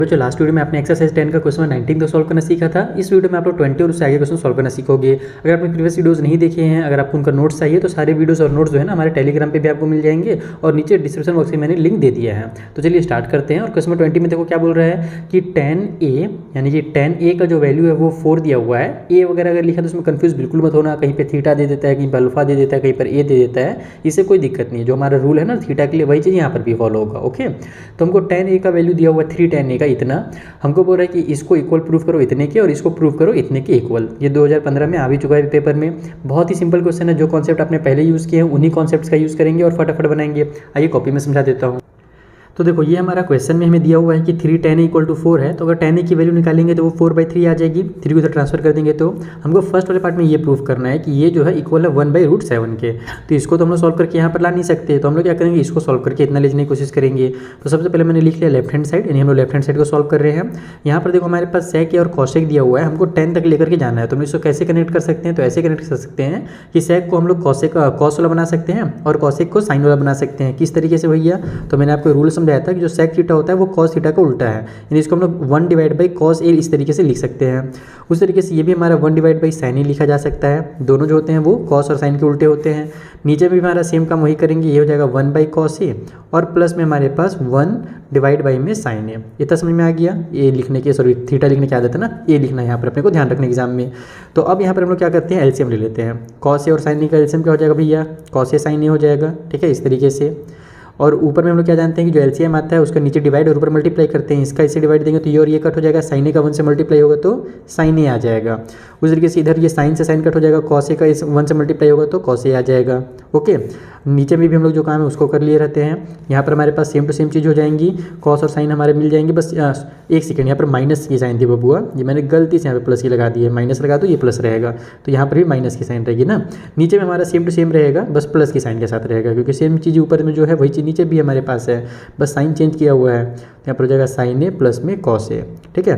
जो last video में आपने एक्सरसाइज 10 का क्वेश्चन 19 को सॉल्व करना सीखा था, इस वीडियो में आप लोग 20 और उससे आगे क्वेश्चन सॉल्व करना सीखोगे। अगर आपने प्रीवियस वीडियोस नहीं देखे हैं, अगर आपको उनका नोट्स चाहिए तो सारे वीडियोस और नोट्स जो है ना हमारे टेलीग्राम पे भी आपको मिल जाएंगे और नीचे डिस्क्रिप्शन बॉक्स में मैंने लिंक दे दिया है। तो चलिए स्टार्ट करते हैं। और क्वेश्चन 20 में देखो क्या बोल रहा है कि tan a यानी कि tan a का जो वैल्यू है वो 4 दिया हुआ है। a वगैरह अगर लिखा तो उसमें कन्फ्यूज बिल्कुल मत होना, कहीं पे थीटा दे देता है, कहीं पर अल्फा दे देता है, कहीं पर a दे देता है, इससे कोई दिक्कत नहीं है। जो हमारा रूल है ना थीटा के लिए वही चीज़ यहाँ पर भी फॉलो होगा। ओके, तो हमको tan a का वैल्यू दिया हुआ है 3 tan a का इतना, हमको बोल रहा है कि इसको इक्वल प्रूफ करो इतने के और इसको प्रूफ करो इतने के इक्वल। ये 2015 में आ भी चुका है पेपर में। बहुत ही सिंपल क्वेश्चन है, जो कॉन्सेप्ट आपने पहले यूज़ किए हैं उन्हीं कॉन्सेप्ट्स का यूज़ करेंगे और फटाफट बनाएंगे। आइए कॉपी में समझा देता हूँ। तो देखो ये हमारा क्वेश्चन में हमें दिया हुआ है कि 3 tan a = 4 है। तो अगर tan a की वैल्यू निकालेंगे तो वो 4/3 आ जाएगी। 3 को इधर ट्रांसफर कर देंगे तो हमको फर्स्ट वाले पार्ट में ये प्रूफ करना है कि ये जो है इक्वल है 1/√7 के। तो इसको तो हम लोग सॉल्व करके यहाँ पर ला नहीं सकते, तो हम लोग क्या करेंगे, इसको सॉल्व करके इतना लेने की कोशिश करेंगे। तो सबसे पहले मैंने लिख लिया लेफ्ट हैंड साइड, यानी हम लोग लेफ्ट हैंड साइड को सॉल्व कर रहे हैं। यहाँ पर देखो हमारे पास sec और cosec दिया हुआ है, हमको 10 तक लेकर के जाना है। तो हम इसको कैसे कनेक्ट कर सकते हैं, तो ऐसे कनेक्ट कर सकते हैं कि sec को हम लोग cos वाला बना सकते हैं और cosec को sin वाला बना सकते हैं। किस तरीके से भैया, तो मैंने आपको रूल समझाया था कि जो sec थीटा होता है वो cos थीटा का उल्टा है, यानी इसको हम लोग 1/cos a इस तरीके से लिख सकते हैं। उस तरीके से ये भी हमारा 1/sin a लिखा जा सकता है। दोनों जो होते हैं वो cos और sin के उल्टे होते हैं। नीचे भी हमारा सेम काम वही करेंगे, ये हो जाएगा 1/cos a और प्लस में हमारे पास 1/ में sin a। इतना समझ में आ गया। ए लिखने के सॉरी थीटा लिखने की आदत है ना, ए लिखना है यहाँ पर अपने को ध्यान रखने एग्जाम में। तो अब यहाँ पर हम लोग क्या करते हैं, एलसीएम ले लेते हैं। cos a और sin a का एलसीएम क्या हो जाएगा भैया, cos a sin a हो जाएगा। ठीक है, इस तरीके से। और ऊपर में हम लोग क्या जानते हैं कि जो एलसीएम आता है उसका नीचे डिवाइड और ऊपर मल्टीप्लाई करते हैं। इसका इसे डिवाइड देंगे तो ये और ये कट हो जाएगा, sin a का 1 से मल्टीप्लाई होगा तो sin a आ जाएगा। उस तरीके से इधर ये sin से sin कट हो जाएगा, cos a का इस 1 से मल्टीप्लाई होगा तो cos a आ जाएगा। ओके, नीचे में भी हम लोग जो काम है उसको कर लिए रहते हैं। यहाँ पर हमारे पास सेम टू सेम चीज़ हो जाएंगी, cos और sin हमारे मिल जाएंगे। बस एक सेकंड, यहाँ पर माइनस की साइन थी बबुआ, ये मैंने गलती से यहाँ पे प्लस की लगा दी है। माइनस लगा दो ये प्लस रहेगा, तो यहाँ पर भी माइनस की साइन रहेगी ना। नीचे में हमारा सेम टू सेम रहेगा, बस प्लस की साइन के साथ रहेगा, क्योंकि सेम चीज़ ऊपर में जो है वही चीज़ नीचे भी हमारे पास है, बस साइन चेंज किया हुआ है। यहाँ पर हो जाएगा sin a प्लस में cos a। ठीक है,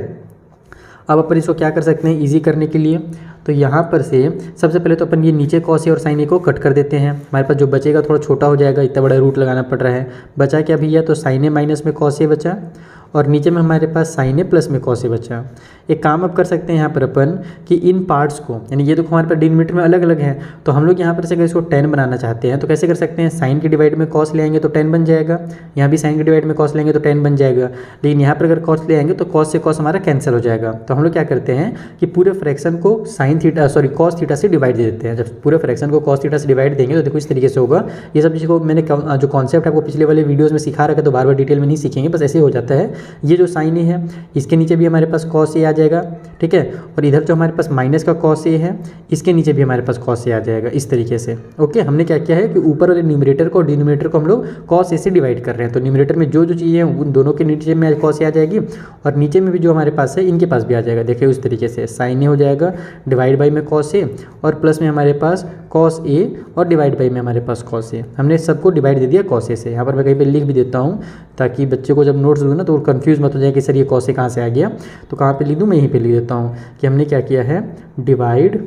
अब अपन इसको क्या कर सकते हैं ईजी करने के लिए, तो यहाँ पर से सबसे पहले तो अपन ये नीचे cos a और sin a को कट कर देते हैं। हमारे पास जो बचेगा थोड़ा छोटा हो जाएगा, इतना बड़ा रूट लगाना पड़ रहा है। बचा क्या भैया, तो sin a माइनस में cos a बचा और नीचे में हमारे पास sin a प्लस में cos a बचा। एक काम अब कर सकते हैं यहाँ पर अपन कि इन पार्ट्स को, यानी ये तो हमारे पास डिनोमिनेटर में अलग अलग है, तो हम लोग यहाँ पर से अगर इसको 10 बनाना चाहते हैं तो कैसे कर सकते हैं, sin के डिवाइड में cos ले आएंगे तो 10 बन जाएगा। यहाँ भी sin के डिवाइड में cos लेंगे तो 10 बन जाएगा। लेकिन यहाँ पर अगर cos ले आएंगे तो cos से cos हमारा कैंसिल हो जाएगा। तो हम लोग क्या करते हैं कि पूरे फ्रैक्शन को cos थीटा से डिवाइड दे देते हैं। जब पूरे फ्रैक्शन को cos थीटा से डिवाइड देंगे तो देखो इस तरीके से होगा। ये सब चीज़ को मैंने जो कॉन्सेप्ट आपको पिछले वाले वीडियोज़ में सिखा रखा है, तो बार बार डिटेल में नहीं सीखेंगे, बस ऐसे हो जाता है। ये जो sin a है इसके नीचे भी हमारे पास cos a आ जाएगा। ठीक है, और इधर जो हमारे पास माइनस का cos a है इसके नीचे भी हमारे पास cos a आ जाएगा, इस तरीके से। ओके, हमने क्या किया है कि ऊपर वाले न्यूमरेटर को और डिनोमिनेटर को हम लोग cos a से डिवाइड कर रहे हैं। तो न्यूमरेटर में जो जो चीज़ें हैं उन दोनों के नीचे में cos a आ जाएगी और नीचे में भी जो हमारे पास है इनके पास भी आ जाएगा। देखिए उस तरीके से sin a हो जाएगा डिवाइड बाई में cos a और प्लस में हमारे पास cos a और डिवाइड बाई में हमारे पास cos a। हमने सबको डिवाइड दे दिया cos a से। यहाँ पर मैं कहीं पर लिख भी देता हूँ ताकि बच्चे को जब नोट्स दूँ ना तो वो कन्फ्यूज़ मत हो जाए कि सर ये cos a कहाँ से आ गया। तो कहाँ पे लिख दूँ, मैं यहीं पे लिख देता हूँ कि हमने क्या किया है, डिवाइड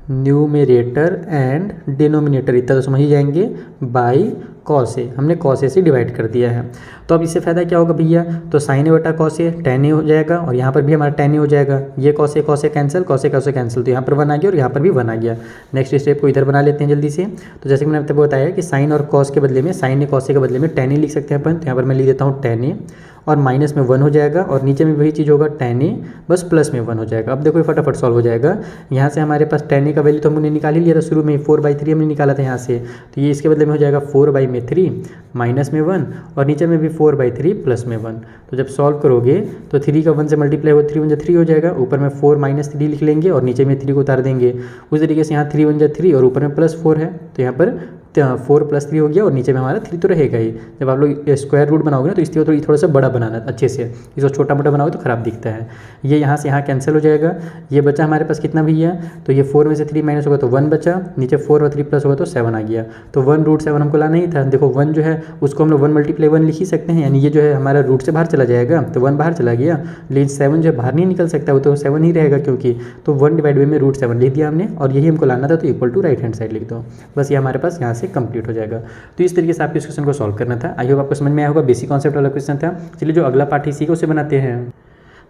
न्यूमरेटर एंड डिनोमिनेटर, इतना तो समझ ही जाएंगे, बाई cos a। हमने cos a से डिवाइड कर दिया है। तो अब इससे फ़ायदा क्या होगा भैया, तो sin a बटा cos a tan a हो जाएगा और यहाँ पर भी हमारा tan a हो जाएगा। ये cos a cancel, cos a cancel, तो यहाँ पर 1 आ गया और यहाँ पर भी 1 आ गया। नेक्स्ट स्टेप को इधर बना लेते हैं जल्दी से। तो जैसे कि मैंने आपको बताया कि sin और cos के बदले में sin a cos a के बदले में tan a लिख सकते हैं अपन। तो यहाँ पर मैं लिख देता हूँ tan a और माइनस में 1 हो जाएगा और नीचे में वही चीज़ होगा tan a बस प्लस में 1 हो जाएगा। अब देखो ये फटाफट सॉल्व हो जाएगा। यहाँ से हमारे पास tan a का वैल्यू तो हमने निकाल ही लिया था शुरू में, 4/3 हमने निकाला था यहाँ से। तो ये इसके बदले में हो जाएगा 4/3 माइनस में 1 और नीचे में भी 4/3 प्लस में 1। तो जब सॉल्व करोगे तो 3 का 1 से मल्टीप्लाई हो 3 1 3 हो जाएगा। ऊपर में 4 - 3 लिख लेंगे और नीचे में 3 को उतार देंगे। उस तरीके से यहाँ 3 1 3 और ऊपर में +4 है, तो यहाँ पर 4 + 3 हो गया और नीचे में हमारा 3 तो रहेगा ही। जब आप लोग स्क्वायर रूट बनाओगे ना तो इसलिए थोड़ा सा बड़ा बनाना अच्छे से, इसको छोटा मोटा बनाओगे तो ख़राब दिखता है। ये यहाँ से यहाँ कैंसिल हो जाएगा। ये बचा हमारे पास कितना भैया, तो ये 4 में से 3 माइनस होगा तो 1 बचा, नीचे 4 और 3 प्लस होगा तो 7 आ गया। तो 1√7 हमको लाना ही था। देखो 1 जो है उसको हम लोग 1 × 1 लिख ही सकते हैं, यानी ये जो है हमारा रूट से बाहर चला जाएगा तो 1 बाहर चला गया, लेकिन 7 जो है बाहर नहीं निकल सकता, वो तो 7 ही रहेगा क्योंकि, तो 1/7 लिख दिया हमने और यही हमको लाना था। तो equal to right hand side लिख दो, बस ये हमारे पास यहाँ से से कंप्लीट हो जाएगा। तो इस तरीके से आपको इस क्वेश्चन को सॉल्व करना था। आई होप आपको समझ में आया होगा, बेसिक कॉन्सेप्ट वाला क्वेश्चन था। चलिए जो अगला पार्ट इसी को उसे बनाते हैं।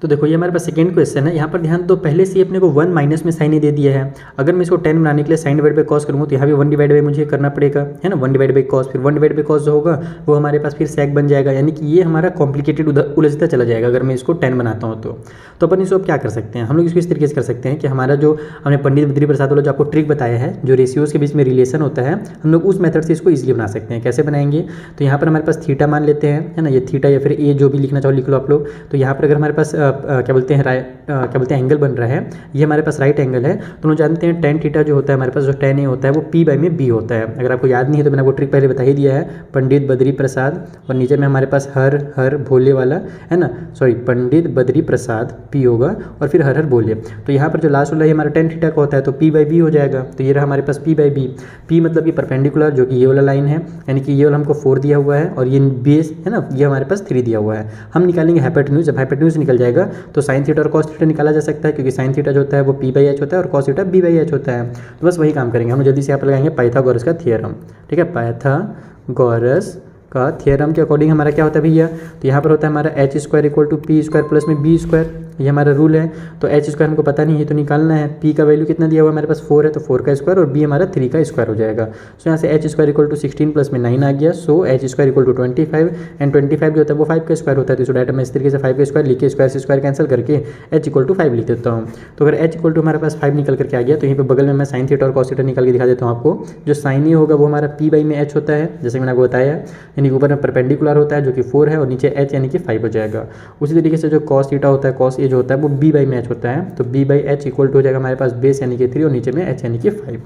तो देखो ये हमारे पास सेकंड क्वेश्चन है। यहाँ पर ध्यान दो, पहले से ही अपने को 1 माइनस में साइन ही दे दिया है। अगर मैं इसको 10 बनाने के लिए साइन डिवाइड बाई कॉस करूँगा तो यहाँ भी 1 डिवाइड बाई मुझे करना पड़ेगा, है ना, 1 डिवाइड बाई कॉस, फिर 1 डिवाइड बाई कॉस जो होगा वो हमारे पास फिर सेक बन जाएगा, यानी कि ये हमारा कॉम्प्लिकेटेड उलझता चला जाएगा अगर मैं इसको 10 बनाता हूँ तो अपन इसको अब क्या कर सकते हैं, हम लोग इसको इस तरीके से कर सकते हैं कि हमारा जो हमने पंडित बद्री प्रसाद वाला जो आपको ट्रिक बताया है, जो रेशियोज़ के बीच में रिलेशन होता है, हम लोग उस मेथड से इसको ईजिली बना सकते हैं। कैसे बनाएंगे, तो यहाँ पर हमारे पास थीटा मान लेते हैं, है ना, ये थीटा या फिर ए जो भी लिखना चाहो लिख लो आप लोग। तो यहाँ पर अगर हमारे पास क्या बोलते हैं एंगल बन रहा है, ये हमारे पास राइट एंगल है, तो हम जानते हैं tan थीटा जो होता है हमारे पास, जो tan ए होता है वो p बाई में b होता है। अगर आपको याद नहीं है तो मैंने आपको ट्रिक पहले बता ही दिया है, पंडित बद्री प्रसाद और नीचे में हमारे पास हर हर भोले वाला, है ना, सॉरी पंडित बद्री प्रसाद p होगा और फिर हर हर भोले। तो यहाँ पर जो लास्ट वाला है हमारा tan थीटा का होता है तो p बाई b हो जाएगा। तो ये रहा हमारे पास p बाई b, p मतलब ये परपेंडिकुलर जो कि ये वाला लाइन है, यानी कि ये वाला हमको 4 दिया हुआ है और ये बेस है ना, ये हमारे पास 3 दिया हुआ है। हम निकालेंगे हाइपोटेन्यूज, जब हाइपोटेन्यूज निकल जाएगा तो साइन थीटा और कॉस थीटा निकाला जा सकता है, क्योंकि साइन थीटा जो होता है वो p बाई h होता है और cos theta b by h होता है। तो बस वही काम करेंगे हम जल्दी से यहाँ पर लगाएंगे पाइथागोरस का थ्योरम। ठीक है, पाइथागोरस का थ्योरम के अकॉर्डिंग हमारा क्या होता है भैया, तो यहाँ पर होता है हमारा h square equal to p square plus में b स्क्वायर, ये हमारा रूल है। तो h स्क्वायर हमको पता नहीं है तो निकालना है, p का वैल्यू कितना दिया हुआ है हमारे पास 4 है, तो 4 का स्क्वायर और b हमारा 3 का स्क्वायर हो जाएगा। सो यहाँ से h square equal to 16 plus में 9 आ गया, so h square equal to 25 and 25 जो होता है वो 5 का स्क्वायर होता है। तो डायरेक्ट मैं इस तरीके से 5 का स्क्वायर लिख के स्क्वायर से स्क्वायर कैंसिल करके h इक्वल टू 5 लिख देता हूँ। तो अगर h इक्वल टू हमारे पास 5 निकल करके आ गया तो यहीं पर बगल में मैं साइन थीटा और कॉस थीटा निकाल के दिखा देता हूँ आपको। जो साइन ये होगा वो हमारा p बाई में h होता है, जैसे मैंने आपको बताया, यानी ऊपर में परपेंडिकुलर होता है जो कि 4 है और नीचे h यानी कि 5 हो जाएगा। उसी तरीके से जो कॉस थीटा होता है, कॉस ए जो होता है वो b बाई में h होता है, तो b by h equal to हो जाएगा हमारे पास बेस यानी कि 3 और नीचे में h यानी कि 5।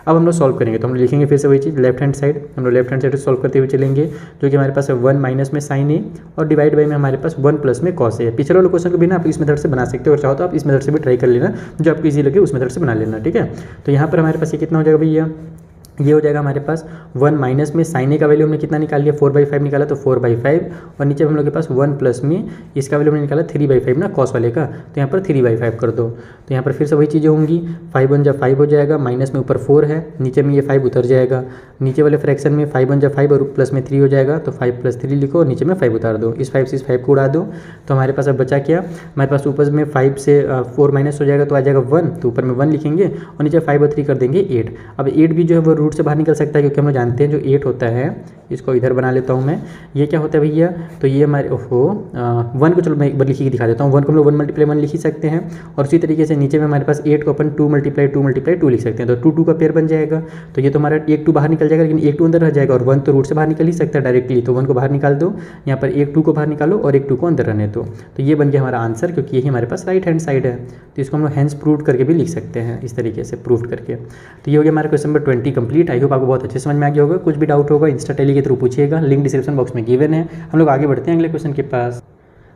अब हम लोग सॉल्व करेंगे तो हम लिखेंगे फिर से वही चीज़, लेफ्ट हैंड साइड हम लोग लेफ्ट हैंड साइड सॉल्व करते हुए चलेंगे, जो कि हमारे पास है 1 माइनस में साइन ए और डिवाइड बाई में हमारे पास 1 प्लस में कॉस ए। पिछले वाले क्वेश्चन को भी ना आप इस मेथड से बना सकते हो, और चाहो तो आप इस मेथड से भी ट्राई कर लेना, जो आपको ईजी लगे उस मेथड से बना लेना। ठीक है, तो यहाँ पर हमारे पास ये कितना हो जाएगा भैया, ये हो जाएगा हमारे पास 1 माइनस में साइन ए का वैल्यू हमने कितना निकाल लिया, 4/5 निकाला, तो 4/5 और नीचे हम लोग के पास 1 प्लस में इसका वैल्यू हमने निकाला 3/5 ना कॉस वाले का, तो यहाँ पर 3/5 कर दो। तो यहाँ पर फिर से वही चीज़ें होंगी, 5 1 जा 5 हो जाएगा, माइनस में ऊपर 4 है, नीचे में ये 5 उतर जाएगा, नीचे वाले फ्रैक्शन में 5 1 जा 5 और प्लस में 3 हो जाएगा, तो 5 + 3 लिखो और नीचे में 5 उतार दो, इस 5 से इस 5 को उड़ा दो। तो हमारे पास अब बचा क्या, हमारे पास ऊपर में 5 से 4 माइनस हो जाएगा तो आ जाएगा 1, तो ऊपर में 1 लिखेंगे और नीचे 5 और 3 कर देंगे 8। अब 8 भी जो है वो रूट से बाहर निकल सकता है, क्योंकि हम लोग जानते हैं जो 8 होता है, इसको इधर बना लेता हूँ मैं, ये क्या होता है भैया, तो ये हमारे 1 को चलो मैं एक बार लिख के दिखा देता हूँ, 1 को हम लोग 1 × 1 लिख ही सकते हैं, और उसी तरीके से नीचे में हमारे पास 8 को अपन 2 × 2 लिख सकते हैं, तो 2 2 का पेयर बन जाएगा। तो ये तो हमारा 1 2 बाहर निकल जाएगा, लेकिन 1 2 अंदर रह जाएगा, और 1 तो रूट से बाहर निकल ही सकता है डायरेक्टली, तो 1 को बाहर निकाल दो, यहाँ पर 1 2 को बाहर निकालो और 1 2 को अंदर रहने दो। तो ये बन गया हमारा आंसर, क्योंकि यही हमारे पास राइट हैंड साइड है, तो इसको हम लोग हैंस प्रूव करके भी लिख सकते हैं, इस तरीके से प्रूव करके। तो ये हो गया हमारा question number 20 complete. I hope आपको बहुत अच्छे समझ में आ गया होगा। कुछ भी डाउट होगा इंस्टा टेली के थ्रू पूछिएगा, लिंक डिस्क्रिप्शन बॉक्स में गिवन है। हम लोग आगे बढ़ते हैं अगले क्वेश्चन के पास।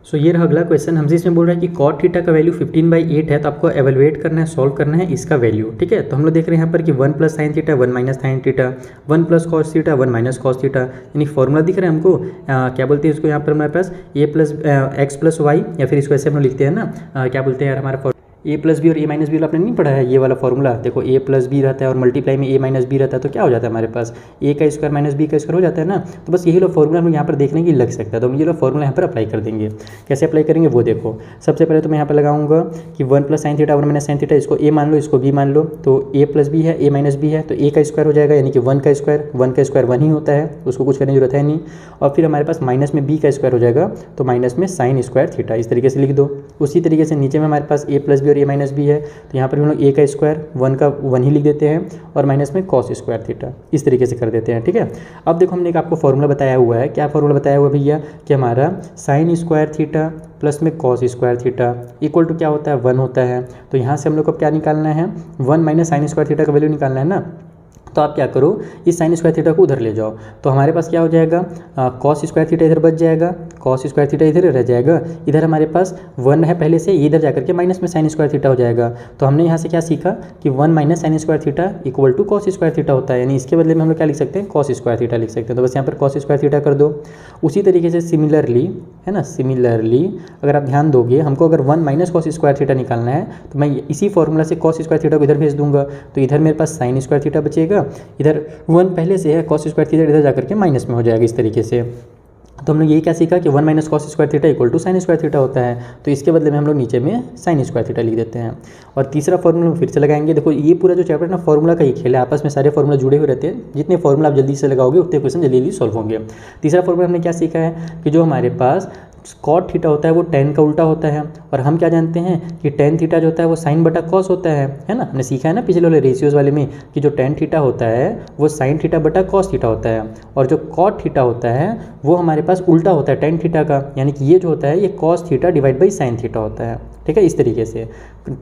सो ये रहा अगला क्वेश्चन, हमसे इसमें बोल रहा है कि कॉट थीटा का वैल्यू 15/8 है, तो आपको एवेलुएट करना है, सॉल्व करना है इसका वैल्यू। ठीक है, तो हम लोग देख रहे हैं यहाँ पर कि 1 + sin theta 1 - sin theta, 1 + cos theta 1 - cos theta, यानी फॉर्मूला दिख रहा है हमको, क्या बोलते हैं इसको यहाँ पर हमारे पास a + x + y, या फिर इसको ऐसे हम लोग लिखते हैं ना, क्या बोलते हैं यार हमारा a + b और a - b आपने नहीं पढ़ा है, ये वाला फॉर्मूला देखो, a + b रहता है और मल्टीप्लाई में a - b रहता है, तो क्या हो जाता है हमारे पास a का स्क्वायर - b का स्क्वायर हो जाता है ना। तो बस यही लो फॉर्मूला हम यहाँ पर देखने की लग सकता है, तो हम ये लो फॉर्मूला यहाँ पर अप्लाई कर देंगे। कैसे अप्लाई करेंगे वो देखो, सबसे पहले तो मैं यहाँ पर लगाऊंगा कि 1 + sin थीटा 1 - sin थीटा, इसको a मान लो, इसको b मान लो, तो a + b है, a - b है, तो a का स्क्वायर हो जाएगा, यानी कि 1 का स्क्वायर, 1 का स्क्वायर 1 ही होता है, उसको कुछ करने की जरूरत है नहीं। और फिर हमारे पास माइनस में b का स्क्वायर हो जाएगा, तो माइनस में sin स्क्वायर थीटा, इस तरीके से लिख दो। उसी तरीके से नीचे में हमारे पास a + b और a - b है, तो यहाँ पर हम लोग a का स्क्वायर 1 का 1 ही लिख देते हैं, और माइनस में cos स्क्वायर थीटा, इस तरीके से कर देते हैं। ठीक है, अब देखो हमने एक आपको फॉर्मूला बताया हुआ है, क्या फॉर्मूला बताया हुआ भैया, कि हमारा sin स्क्वायर थीटा प्लस में cos square theta equal to क्या होता है 1 होता है। तो यहाँ से हम लोग को क्या निकालना है, 1 - sin स्क्वायर थीटा का वैल्यू निकालना है ना। तो आप क्या करो, इस sin स्क्वायर थीटा को उधर ले जाओ, तो हमारे पास क्या हो जाएगा, cos स्क्वायर थीटा इधर बच जाएगा, कॉस स्क्वायर थीटा इधर रह जाएगा, इधर हमारे पास 1 है पहले से, इधर जा करके माइनस में साइन स्क्वायर थीटा हो जाएगा। तो हमने यहाँ से क्या सीखा कि 1 minus sine square theta equal to cos square theta होता है, यानी इसके बदले में हम लोग क्या लिख सकते हैं, कॉस स्क्वायर थीटा लिख सकते हैं। तो बस यहाँ पर कॉस स्क्वायर थीटा कर दो। उसी तरीके से सिमिलरली, है ना, सिमिलरली अगर आप ध्यान दोगे, हमको अगर 1 माइनस कॉस स्क्वायर थीटा निकालना है तो मैं इसी फॉर्मूला से कॉस स्क्वायर थीटा को इधर भेज दूंगा, तो इधर मेरे पास साइन स्क्वायर थीटा बचेगा, इधर 1 पहले से है, कॉस स्क्वायर थीटा इधर जाकर के माइनस में हो जाएगा इस तरीके से। तो हम लोग यही क्या सीखा कि 1 minus cos square theta equal to sine square theta होता है, तो इसके बदले में हम लोग नीचे में साइन स्क्वायर थीटा लिख देते हैं। और तीसरा फॉर्मूला फिर से लगाएंगे। देखो ये पूरा जो चैप्टर ना फॉर्मूला का ही खेल है, आपस में सारे फॉर्मूला जुड़े हुए रहते हैं, जितने फॉर्मूला आप जल्दी से लगाओगे उतने क्वेश्चन जल्दी जल्दी सॉल्व होंगे। तीसरा फॉर्मूला हमने क्या सीखा है कि जो हमारे पास कॉट थीटा होता है वो tan का उल्टा होता है, और हम क्या जानते हैं कि tan थीटा जो होता है वो साइन बटा कॉस होता है ना, हमने सीखा है ना पिछले वाले रेशियोज वाले में कि जो tan थीटा होता है वो साइन थीटा बटा कॉस थीटा होता है, और जो कॉट थीटा होता है वो हमारे पास उल्टा होता है tan थीटा का, यानी कि ये जो होता है ये cos theta divide by sine theta होता है। ठीक है, इस तरीके से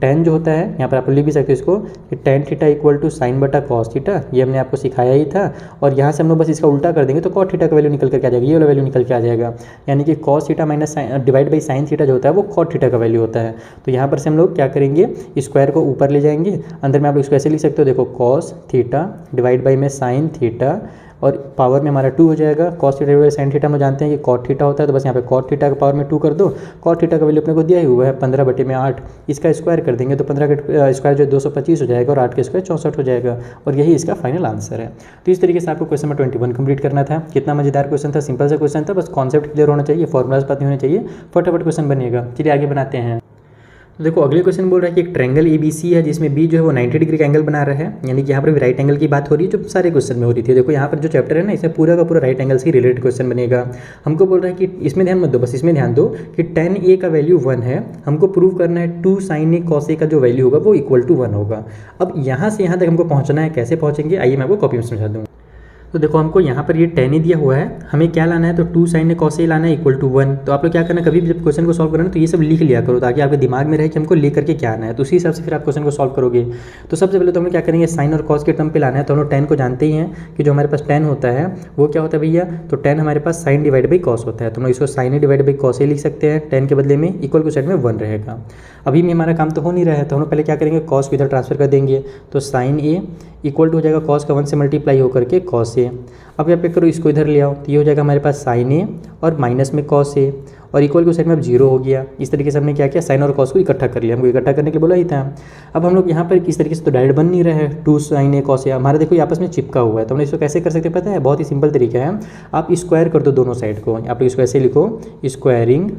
tan जो होता है, यहाँ पर आप लिख भी सकते हो इसको कि tan theta equal to sine बटा कॉस थीटा, ये हमने आपको सिखाया ही था। और यहाँ से हम लोग बस इसका उल्टा कर देंगे तो कॉट थीटा का वैल्यू निकल करके आ जाएगा, ये वाला वैल्यू निकल के आ जाएगा, यानी कि cos theta minus divide by sine theta जो होता है वो कॉट थीटा का वैल्यू होता है। तो यहाँ पर से हम लोग क्या करेंगे, स्क्वायर को ऊपर ले जाएंगे, अंदर में आप लोग इसको ऐसे लिख सकते हो, देखो कॉस थीटा डिवाइड बाई में साइन थीटा, और पावर में हमारा 2 हो जाएगा। Cos theta divide sine theta हम जानते हैं कि कॉट थीटा होता है, तो बस यहाँ पे कॉट थीटा का पावर में 2 कर दो। कॉट थीटा का वैल्यू अपने को दिया ही हुआ है 15/8, इसका स्क्वायर कर देंगे तो 15 का स्क्वायर जो 225 हो जाएगा, और 8 का स्क्वायर 64 हो जाएगा, और यही इसका फाइनल आंसर है। तो इस तरीके से आपको क्वेश्चन नंबर 21 कंप्लीट करना था। कितना मजेदार क्वेश्चन था, सिंपल सा क्वेश्चन था, बस कॉन्सेप्ट क्लियर होना चाहिए, फॉर्मुलाज पता होने चाहिए, फटाफट क्वेश्चन बनेगा। चलिए आगे बनाते हैं। तो देखो अगले क्वेश्चन बोल रहा है कि एक ट्रायंगल ABC है जिसमें B जो है वो 90 डिग्री का एंगल बना रहा है, यानी कि यहाँ पर भी राइट एंगल की बात हो रही है जो सारे क्वेश्चन में हो रही थी। देखो यहाँ पर जो चैप्टर है ना इसमें पूरा का पूरा राइट एंगल से रिलेटेड क्वेश्चन बनेगा। हमको बोल रहा है कि इसमें ध्यान मत दो, बस इसमें ध्यान दो कि tan A का वैल्यू 1 है, हमको प्रूव करना है 2 sin A cos A का जो वैल्यू होगा वो इक्वल टू 1 होगा। अब यहाँ से यहाँ तक हमको पहुँचना है, कैसे पहुँचेंगे आइए मैं आपको कॉपी में समझा दूँगा। तो देखो हमको यहाँ पर ये tan ही दिया हुआ है, हमें क्या लाना है, तो 2 sin A cos A लाना है इक्वल टू 1। तो आप लोग क्या करना, कभी भी जब क्वेश्चन को सॉल्व करना है तो ये सब लिख लिया करो ताकि आपके दिमाग में रहे कि हमको लेकर के क्या आना है, तो उसी हिसाब से फिर आप क्वेश्चन को सॉल्व करोगे। तो सबसे पहले तो हम लोग क्या करेंगे, साइन और कॉस के टर्म पे लाना है। तो हम लोग tan को जानते ही हैं कि जो हमारे पास tan होता है वो क्या होता है भैया, तो tan हमारे पास साइन डिवाइड बाई कॉस होता है, तो हम लोग इसको sine A divide by cos A लिख सकते हैं। tan के बदले में इक्वल को साइड में 1 रहेगा। अभी में हमारा काम तो हो नहीं रहा है, तो हम लोग पहले क्या करेंगे, कॉस को इधर ट्रांसफर कर देंगे, तो साइन A इक्वल टू हो जाएगा कॉस का 1 से मल्टीप्लाई होकर के कॉस A। अब यहाँ पे करो इसको इधर ले आओ, तो ये हो जाएगा हमारे पास साइन A और माइनस में कॉस A, और इक्वल को साइड में अब 0 हो गया। इस तरीके से हमने क्या किया, साइन और कॉस को इकट्ठा कर लिया, हमको इकट्ठा करने के लिए बोला ही था। अब हम लोग यहाँ पर इस तरीके से तो डायरेक्ट बन नहीं रहे हैं, 2 sin A cos A हमारा देखो ये आपस में चिपका हुआ है, तो हम इसको कैसे कर सकते हैं पता है, बहुत ही सिंपल तरीका है, आप स्क्वायर कर दो दोनों साइड को। आप इसको ऐसे लिखो, स्क्वायरिंग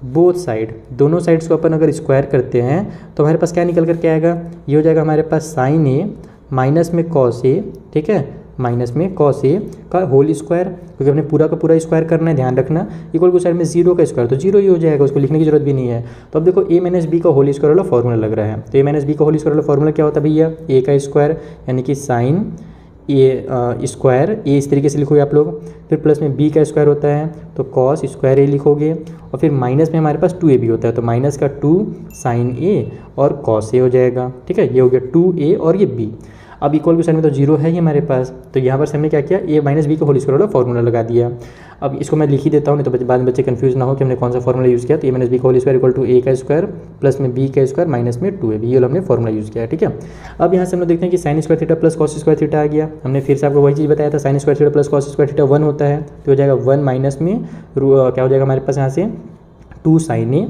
बोथ साइड, दोनों साइड्स को अपन अगर स्क्वायर करते हैं तो हमारे पास क्या निकल कर के आएगा, ये हो जाएगा हमारे पास साइन A माइनस में कॉस A, ठीक है, माइनस में कॉस A का होल स्क्वायर, क्योंकि हमने पूरा का पूरा स्क्वायर करना है, ध्यान रखना, इक्वल को साइड में 0 का स्क्वायर, तो 0 ही हो जाएगा, उसको लिखने की जरूरत भी नहीं है। तो अब देखो A माइनस B का होल स्क्वायर वाला फॉर्मूला लग रहा है, तो A माइनस B का होल स्क्वायर वाला फॉर्मूला क्या होता है भैया, A का स्क्वायर यानी कि साइन A स्क्वायर A इस तरीके से लिखोगे आप लोग, फिर प्लस में B का स्क्वायर होता है तो कॉस स्क्वायर A लिखोगे, और फिर माइनस में हमारे पास 2AB होता है, तो माइनस का 2 sin A और कॉस A हो जाएगा। ठीक है, ये हो गया 2A और ये B। अब इक्वल के साइड में तो 0 है ही हमारे पास, तो यहाँ पर हमने क्या किया, A माइनस B का होल स्क्वायर वाला फॉर्मूला लगा दिया। अब इसको मैं लिख ही देता हूँ, नहीं तो बाद में बच्चे कंफ्यूज ना हो कि हमने कौन सा फॉर्मूला यूज़ किया। तो A माइनस B का whole square equal to A का स्क्वायर प्लस में B का स्क्वायर माइनस में 2AB, ये हमने फॉर्मूला यूज़ किया है। ठीक है, अब यहाँ से हम लोग देखते हैं कि sine square theta plus cos square theta आ गया। हमने फिर से आपको वही चीज़ बताया था, sine square theta plus cos square theta 1 होता है, तो हो जाएगा 1 माइनस में क्या हो जाएगा हमारे पास यहाँ से 2 sin A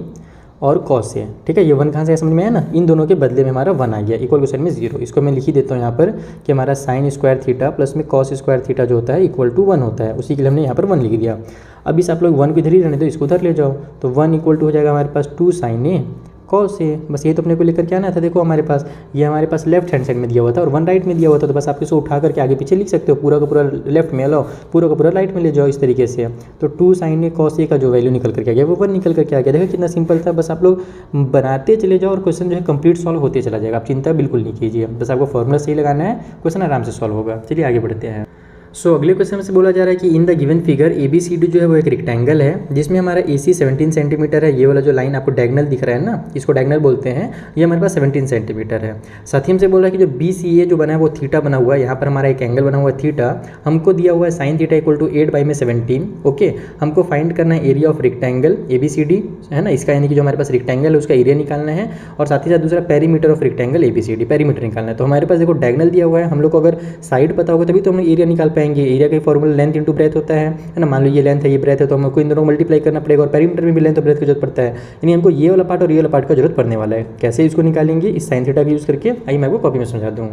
और कॉस A। ठीक है, ये 1 कहाँ से समझ में आया ना, इन दोनों के बदले में हमारा 1 आ गया, इक्वल को साइड में 0। इसको मैं लिख ही देता हूँ यहाँ पर कि हमारा साइन स्क्वायर थीटा प्लस में कॉस स्क्वायर थीटा जो होता है इक्वल टू 1 होता है, उसी के लिए हमने यहाँ पर 1 लिख दिया। अब इस आप लोग 1 को इधर ही रहने दो, इसको उधर ले जाओ, तो 1 इक्वल टू हो जाएगा हमारे पास 2 sin A कॉस A। बस ये तो अपने को लेकर के आना था। देखो हमारे पास ये हमारे पास लेफ्ट हैंड साइड में दिया हुआ था और 1 राइट में दिया हुआ था, तो बस आप इसको उठा करके आगे पीछे लिख सकते हो, पूरा का पूरा लेफ्ट में लाओ, पूरा का पूरा राइट में ले जाओ इस तरीके से। तो 2 sin A cos A का जो वैल्यू निकल करके आ गया वो 1 निकल करके आ गया। देखो कितना सिंपल था, बस आप लोग बनाते चले जाओ और क्वेश्चन जो है कंप्लीट सॉल्व होते चला जाएगा, आप चिंता बिल्कुल नहीं कीजिए, बस आपको फॉर्मूला सही लगाना है, क्वेश्चन आराम से सॉल्व होगा। चलिए आगे बढ़ते हैं। सो अगले क्वेश्चन में से बोला जा रहा है कि in the given figure ABCD जो है वो एक रेक्टेंगल है जिसमें हमारा AC 17 सेंटीमीटर है। ये वाला जो लाइन आपको डायगोनल दिख रहा है ना, इसको डायगोनल बोलते हैं। ये हमारे पास 17 सेंटीमीटर है। साथ ही हमसे बोला है कि जो BCA जो बना है वो थीटा बना हुआ है। यहाँ पर हमारा एक एंगल बना हुआ है थीटा। हमको दिया हुआ है sine theta equal to 8/17। Okay, हमको फाइंड करना है एरिया ऑफ रेक्टेंगल ABCD है ना, इसका यानी कि जो हमारे पास रेक्टेंगल है उसका एरिया निकालना है, और साथ ही साथ दूसरा perimeter of rectangle ABCD, perimeter निकालना है। तो हमारे पास देखो डायगोनल दिया हुआ है, हम लोग को अगर साइड पता होगा तभी तो हम एरिया निकाल पाएंगे। एरिया का फॉर्मूला लेंथ इंटू ब्रेथ होता है ना। मान लो ये लेंथ है, ये ब्रेथ है, तो हमको इन दोनों को मल्टीप्लाई करना पड़ेगा, और पेरीमीटर में भी लेंथ और ब्रेथ की जरूरत पड़ता है। यानी हमको ये वाला पार्ट और ये वाला पार्ट का जरूरत पड़ने वाला है। कैसे इसको निकालेंगे, इस साइन थीटा का यूज़ करके। आइए मैं आपको कॉपी में समझा दूँ।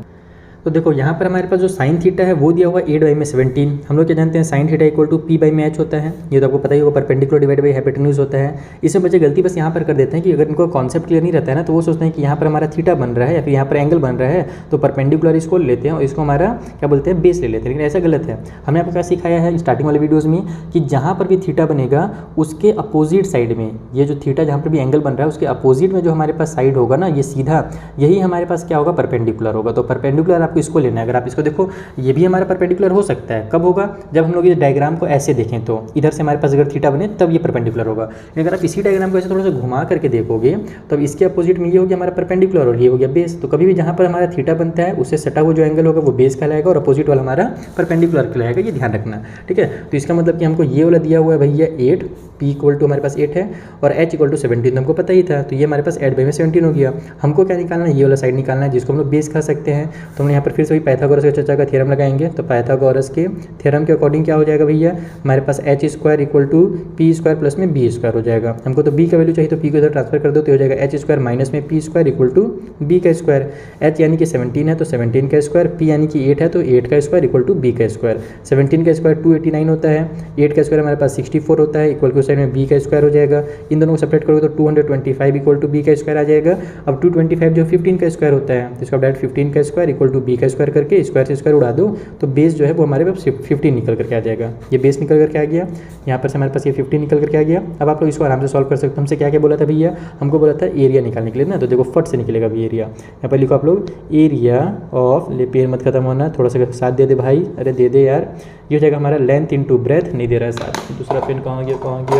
तो देखो यहाँ पर हमारे पास जो साइन थीटा है वो दिया हुआ 8/17। हम लोग क्या जानते हैं, sign theta equal to P/H होता है। ये तो आपको पता ही होगा, परपेंडिकुलर डिवाइड बाई हाइपोटेन्यूज होता है। इसमें बच्चे गलती बस यहाँ पर कर देते हैं कि अगर इनको कॉन्सेप्ट क्लियर नहीं रहता है ना, तो वो सोचते हैं कि यहाँ पर हमारा थीटा बन रहा है या फिर यहाँ पर एंगल बन रहा है, तो परपेंडिकुलर इसको लेते हैं और इसको हमारा क्या बोलते हैं, बेस ले लेते हैं। लेकिन ऐसा गलत है। हमने आपको क्या सिखाया है स्टार्टिंग वाले वीडियोज़ में कि जहाँ पर भी थीटा बनेगा उसके अपोजिट साइड में, ये जो थीटा जहाँ पर भी एंगल बन रहा है उसके अपोजिट में जो हमारे पास साइड होगा ना, ये सीधा, यही हमारे पास क्या होगा, परपेंडिकुलर होगा। तो परपेंडिकुलर आपको इसको लेना है। अगर आप इसको देखो, ये भी हमारा परपेंडिकुलर हो सकता है। कब होगा, जब हम लोग ये डायग्राम को ऐसे देखें, तो इधर से हमारे पास अगर थीटा बने तब ये परपेंडिकुलर होगा। लेकिन अगर आप इसी डायग्राम को ऐसे थोड़ा सा घुमा करके देखोगे तो अब इसके अपोजिट में ये हो गया हमारा परपेंडिकुलर और ये हो गया बेस। तो कभी भी जहाँ पर हमारा थीटा बनता है उससे सटा हुआ जो एंगल होगा वो बेस कहलाएगा और अपोजिट वाला हमारा परपेंडिकुलर कहलाएगा। ये ध्यान रखना, ठीक है। तो इसका मतलब कि हमको ये वाला दिया हुआ है भैया 8, P इक्वल टू हमारे पास 8 है और H इक्वल टू 17 हमको पता ही था। तो ये हमारे पास 8/17 हो गया। हमको क्या निकालना है, ये वाला साइड निकालना है जिसको हम लोग बेस कह सकते हैं। तो हमने यहाँ पर फिर से पाइथागोरस के चर्चा का थ्योरम लगाएंगे। तो पाइथागोरस के थ्योरम के अकॉर्डिंग क्या हो जाएगा भैया, हमारे पास H² equal to P² plus में B² हो जाएगा। हमको तो B का वैल्यू चाहिए तो P को इधर ट्रांसफर कर दो तो हो जाएगा H² माइनस में P² इक्वल टू B का स्क्वायर। H यानी कि 17 है तो 17 का स्क्वायर, P यानी कि 8 है तो 8 का स्क्वायर इक्वल टू B का स्क्वायर। 17 का स्क्वायर 289 होता है, 8 का स्क्वायर हमारे पास 64 होता है, इक्वल टू साइड में B का स्क्वायर हो जाएगा। इन दोनों को सेपरेट करोगे तो 225 इक्वल टू B का स्क्वायर आ जाएगा। अब 225 जो 15 का स्क्वायर होता है तो इसका डायरेक्ट 15 का स्क्वायर इक्वल टू B का स्क्वायर करके स्क्वायर से स्क्वायर उड़ा दो तो बेस जो है वो हमारे पास 15 निकल करके आ जाएगा। ये बेस निकल करके आ गया, यहाँ पर से हमारे पास ये 15 निकल करके आ गया। अब आप लोग इसको आराम से सॉल्व कर सकते हो। हमसे क्या क्या बोला था भैया, हमको बोला था एरिया निकालने के लिए ना, तो देखो फट से निकलेगा भी एरिया। यहाँ पर लिखो आप लोग एरिया ऑफ, ले पेन मत खत्म होना, थोड़ा सा साथ दे दे भाई, अरे दे दे यार। ये हो जाएगा हमारा लेंथ इंटू ब्रेथ, नहीं दे रहा है साथ, दूसरा पेन कहाँ गया।